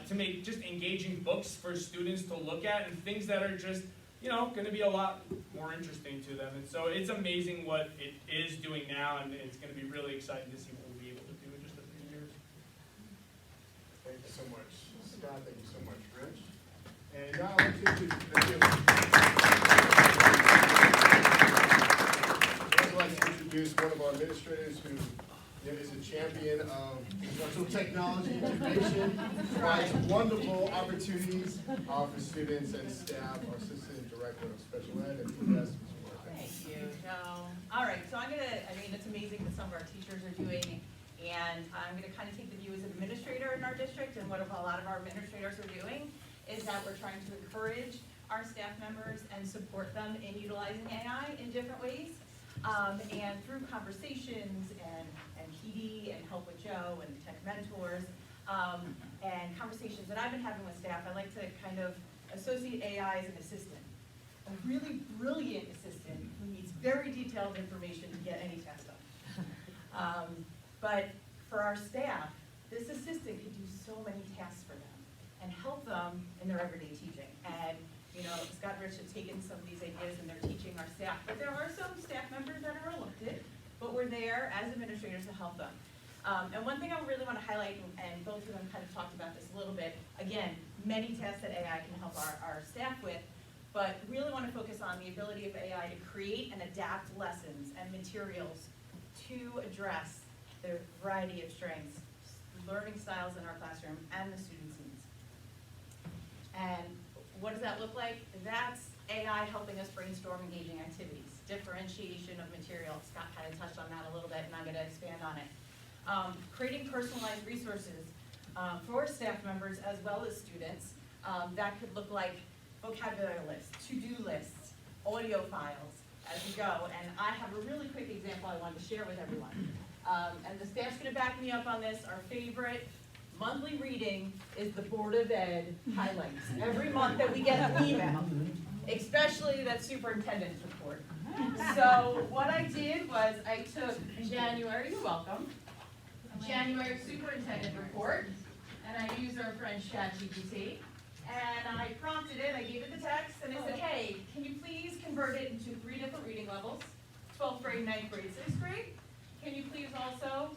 To make just engaging books for students to look at, and things that are just, you know, going to be a lot more interesting to them. And so it's amazing what it is doing now, and it's going to be really exciting to see what we'll be able to do in just a few years. Thank you so much, Scott. Thank you so much, Rich. And now I'd like to introduce one of our administrators who is a champion of virtual technology innovation, provides wonderful opportunities for students and staff, our Assistant Director of Special Ed and PBS. Thank you. All right, so I mean, it's amazing that some of our teachers are doing And I'm gonna kind of take the view as an administrator in our district, and what a lot of our administrators are doing is that we're trying to encourage our staff members and support them in utilizing AI in different ways. And through conversations and PD and Help with Joe and Tech Mentors, and conversations that I've been having with staff, I like to kind of associate AI as an assistant. A really brilliant assistant who needs very detailed information to get any task done. But for our staff, this assistant could do so many tasks for them and help them in their everyday teaching. And you know, Scott and Rich have taken some of these ideas and they're teaching our staff. But there are some staff members that are reluctant, but we're there as administrators to help them. And one thing I really want to highlight, and both of them kind of talked about this a little bit, again, many tasks that AI can help our staff with, but really want to focus on the ability of AI to create and adapt lessons and materials to address the variety of strengths, learning styles in our classroom, and the students' needs. And what does that look like? That's AI helping us brainstorm engaging activities, differentiation of material. Scott kind of touched on that a little bit, and I'm going to expand on it. Creating personalized resources for staff members as well as students. That could look like vocabulary lists, to-do lists, audio files as we go. And I have a really quick example I wanted to share with everyone. And the staff's going to back me up on this. Our favorite monthly reading is the Board of Ed highlights. Every month that we get an email, especially that superintendent's report. So what I did was I took January, you're welcome, January superintendent report, and I used our friend ChatGPT, and I prompted it, I gave it the text, and I said, hey, can you please convert it into 3 different reading levels, 12th grade, 9th grade, 6th grade? Can you please also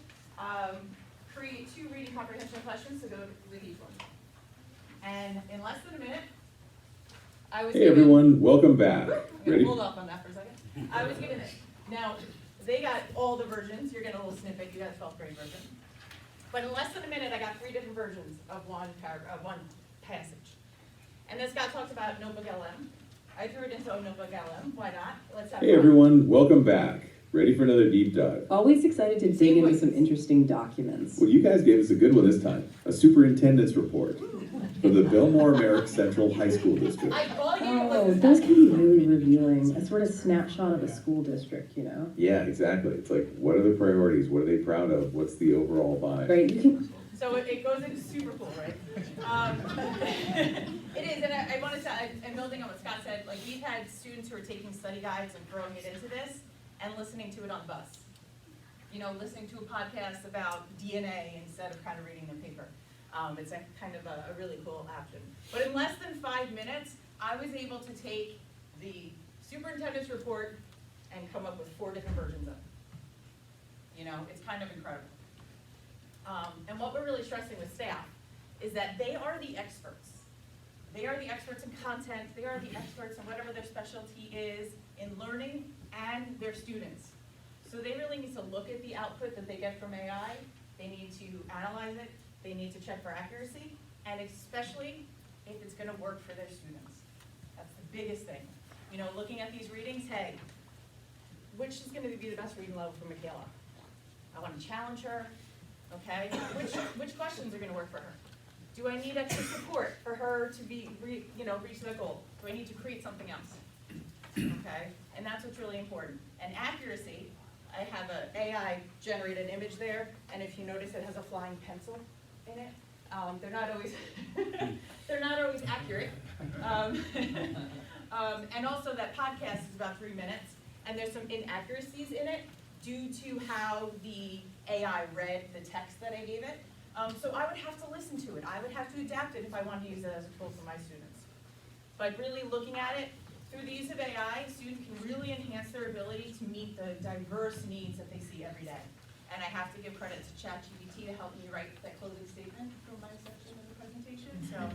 create 2 reading comprehension questions to go with each one? And in less than a minute, I was Hey everyone, welcome back. Ready? Hold off on that for a second. I was given it. Now, they got all the versions. You're getting a little snippet. You got a 12th grade version. But in less than a minute, I got 3 different versions of one passage. And then Scott talked about Notebook LM. I threw it into Notebook LM. Why not? Let's have Hey everyone, welcome back. Ready for another deep dive? Always excited to dig into some interesting documents. Well, you guys gave us a good one this time. A superintendent's report for the Bellmore-Merrick Central High School District. Oh, those can be really revealing. A sort of snapshot of a school district, you know? Yeah, exactly. It's like, what are the priorities? What are they proud of? What's the overall vibe? Right. You can. So it goes into super cool, right? It is, and I wanted to, and building on what Scott said, like we've had students who are taking study guides and throwing it into this and listening to it on the bus. You know, listening to a podcast about DNA instead of kind of reading the paper. It's a kind of a really cool option. But in less than 5 minutes, I was able to take the superintendent's report and come up with 4 different versions of it. You know, it's kind of incredible. And what we're really stressing with staff is that they are the experts. They are the experts in content. They are the experts in whatever their specialty is in learning and their students. So they really need to look at the output that they get from AI. They need to analyze it. They need to check for accuracy, and especially if it's going to work for their students. That's the biggest thing. You know, looking at these readings, hey, which is going to be the best reading level for Michaela? I want to challenge her, okay? Which questions are going to work for her? Do I need extra support for her to be, reach that goal? Do I need to create something else? Okay, and that's what's really important. And accuracy, I have an AI generated image there, and if you notice, it has a flying pencil in it. They're not always, they're not always accurate. And also that podcast is about 3 minutes, and there's some inaccuracies in it due to how the AI read the text that I gave it. So I would have to listen to it. I would have to adapt it if I wanted to use it as a tool for my students. But really looking at it, through the use of AI, students can really enhance their ability to meet the diverse needs that they see every day. And I have to give credit to ChatGPT to help me write that closing statement for my section of the presentation. So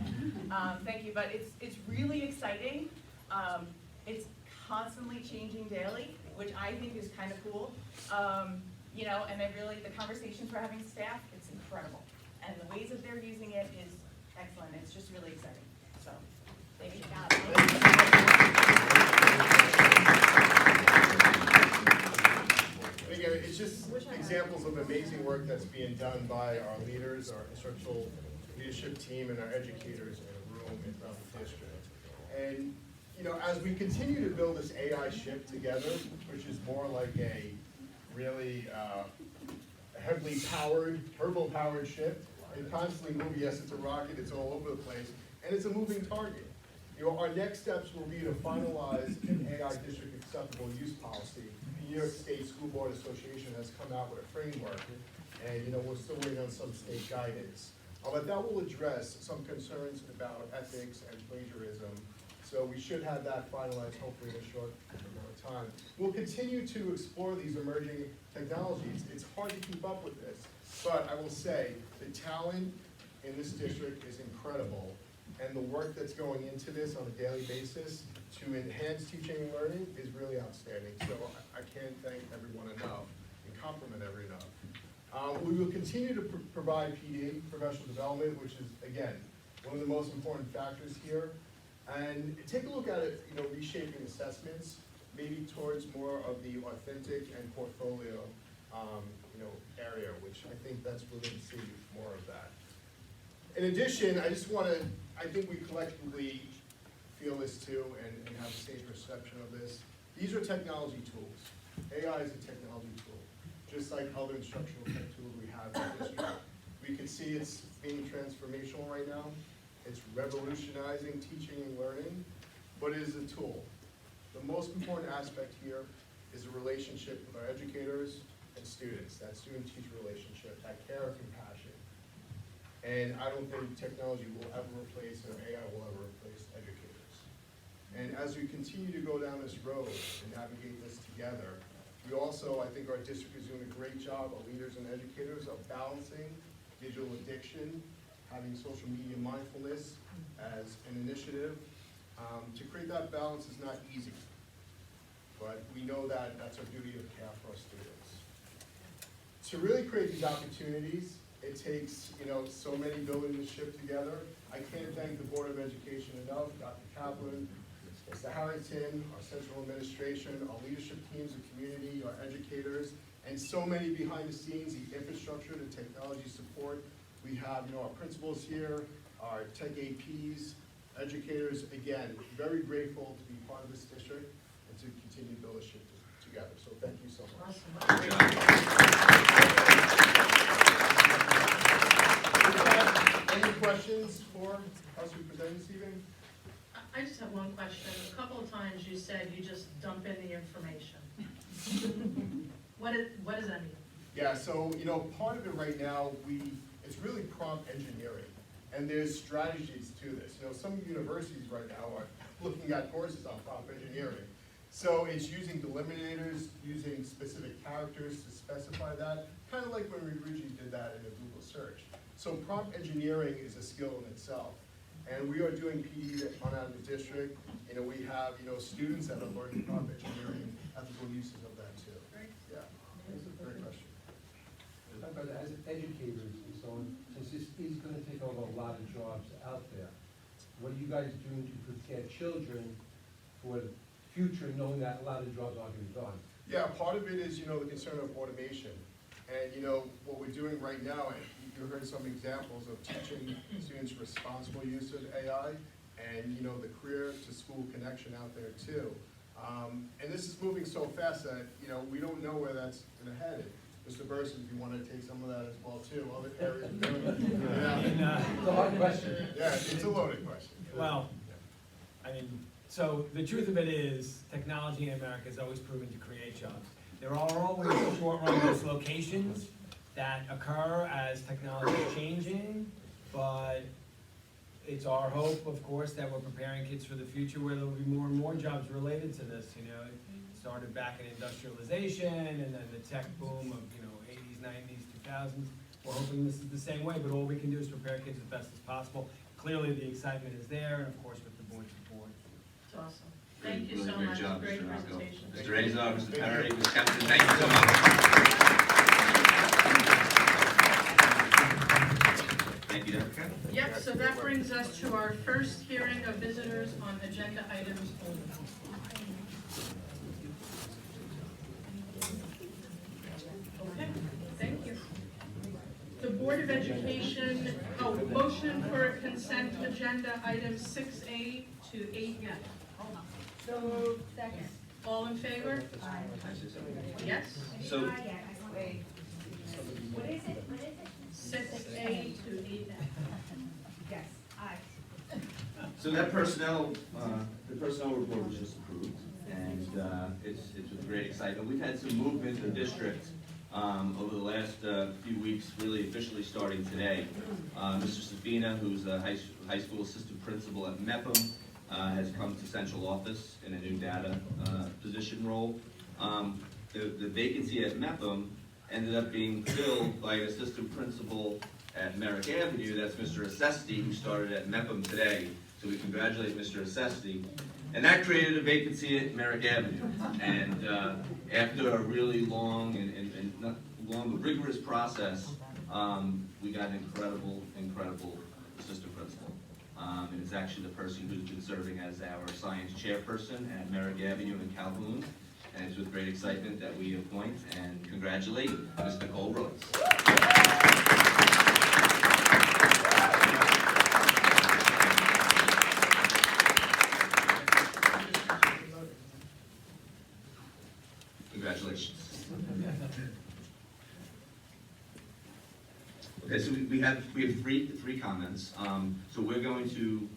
thank you, but it's really exciting. It's constantly changing daily, which I think is kind of cool. And the conversations we're having with staff, it's incredible. And the ways that they're using it is excellent. It's just really exciting. So, thank you. And again, it's just examples examples of amazing work that's being done by our leaders, our instructional leadership team, and our educators in a room and throughout the district. And as we continue to build this AI ship together, which is more like a really heavily powered, turbo-powered ship, and constantly moving. Yes, it's a rocket, it's all over the place, and it's a moving target. Our next steps will be to finalize an AI district acceptable use policy. The New York State School Board Association has come out with a framework, and we're still waiting on some state guidance. But that will address some concerns about ethics and plagiarism. So we should have that finalized hopefully in a short amount of time. We'll continue to explore these emerging technologies. It's hard to keep up with this, but I will say the talent in this district is incredible, and the work that's going into this on a daily basis to enhance teaching and learning is really outstanding. So I can't thank everyone enough and compliment everyone enough. We will continue to provide PD, professional development, which is, again, one of the most important factors here. And take a look at it, reshaping assessments, maybe towards more of the authentic and portfolio, area, which I think that's, we're going to see more of that. In addition, I think we collectively feel this too and have the same perception of this. These are technology tools. AI is a technology tool, just like other instructional tech tools we have in the district. We can see it's being transformational right now. It's revolutionizing teaching and learning, but it is a tool. The most important aspect here is the relationship with our educators and students, that student-teacher relationship, that care and compassion. And I don't think technology will ever replace, or AI will ever replace educators. And as we continue to go down this road and navigate this together, we also, I think our district is doing a great job, our leaders and educators, of balancing digital addiction, having social media mindfulness as an initiative. To create that balance is not easy, but we know that that's our duty of care for our students. To really create these opportunities, it takes, so many building this ship together. I can't thank the Board of Education enough, Dr. Kaplan, Mr. Harrington, our central administration, our leadership teams, the community, our educators, and so many behind the scenes, the infrastructure, the technology support. We have, our principals here, our tech APs, educators. Again, very grateful to be part of this district and to continue to build a ship together. So thank you so much. Any questions for us who present this evening? I just have one question. A couple of times you said you just dump in the information. What does that mean? Yeah, so, part of it right now, it's really prompt engineering. And there's strategies to this. Some universities right now are looking at courses on prompt engineering. So it's using delimitors, using specific characters to specify that, kind of like when we originally did that in a Google search. So prompt engineering is a skill in itself. And we are doing PD on out of the district. We have, students that are learning prompt engineering, ethical uses of that too. Yeah, that's a great question. But as educators and so on, since this is going to take over a lot of jobs out there, what are you guys doing to prepare children for the future, knowing that a lot of jobs are going to be gone? Yeah, part of it is, the concern of automation. And, what we're doing right now, and you heard some examples of teaching students responsible use of AI, and, the career to school connection out there too. And this is moving so fast that, we don't know where that's going to head. Mr. Burson, if you want to take some of that as well too, other areas. It's a hard question. Yeah, it's a loaded question. Well, so the truth of it is, technology in America has always proven to create jobs. There are always short-run dislocations that occur as technology is changing, but it's our hope, of course, that we're preparing kids for the future where there will be more and more jobs related to this. It started back in industrialization, and then the tech boom of 80s, 90s, 2000s. We're hoping this is the same way, but all we can do is prepare kids as best as possible. Clearly, the excitement is there, and of course, with the board's support. It's awesome. Thank you Really so great much. job, Great Mr. Roscoe. presentation. Mr. Azar, Mr. Perry, Ms. Kempton, thank you so much. Thank you, Dr. Kempton. Yep, so that brings us to our first hearing of visitors on agenda items only. Okay. Education, motion for consent agenda items 6A to 8F. So moved. Second. All in favor? Yes? So, Wait. What is it? 6A to 8F. Yes, aye. so that personnel, the personnel report was just approved, and it's with great excitement. We've had some movement in the district over the last few weeks, really officially starting today. Mr. Sabina, who's a high school assistant principal at MEPM, has come to central office in a new data position role. The vacancy at MEPM ended up being filled by an assistant principal at Merrick Avenue. That's Mr. Assesti, who started at MEPM today. So we congratulate Mr. Assesti. And that created a vacancy at Merrick Avenue. And after a really long and not long but rigorous process, we got an incredible assistant principal. And it's actually the person who's been serving as our science chairperson at Merrick Avenue in Calhoun. And it's with great excitement that we appoint and congratulate Ms. Nicole Rhodes. Congratulations. Okay, so we have three comments. So we're going to.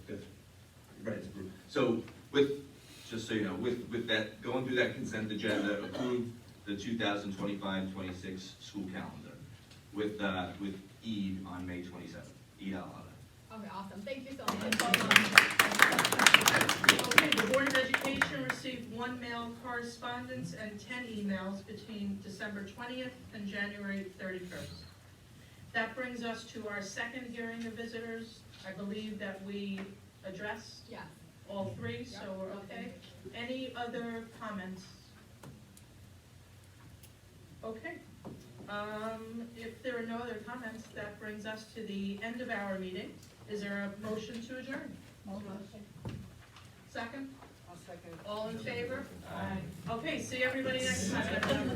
Good. Right, it's approved. So just so you know, with that, going through that consent agenda, approve the 2025-26 school calendar with Eid on May 27th. Eid al-Adha. Okay, awesome. Thank you so much. Okay, the Board of Education received 1 mail correspondence and 10 emails between December 20th and January 31st. That brings us to our second hearing of visitors. I believe that we addressed all three, so we're okay. Any other comments? Okay. If there are no other comments, that brings us to the end of our meeting. Is there a motion to adjourn? Motion. Second? I'll second. All in favor? Aye. Okay, see everybody next time.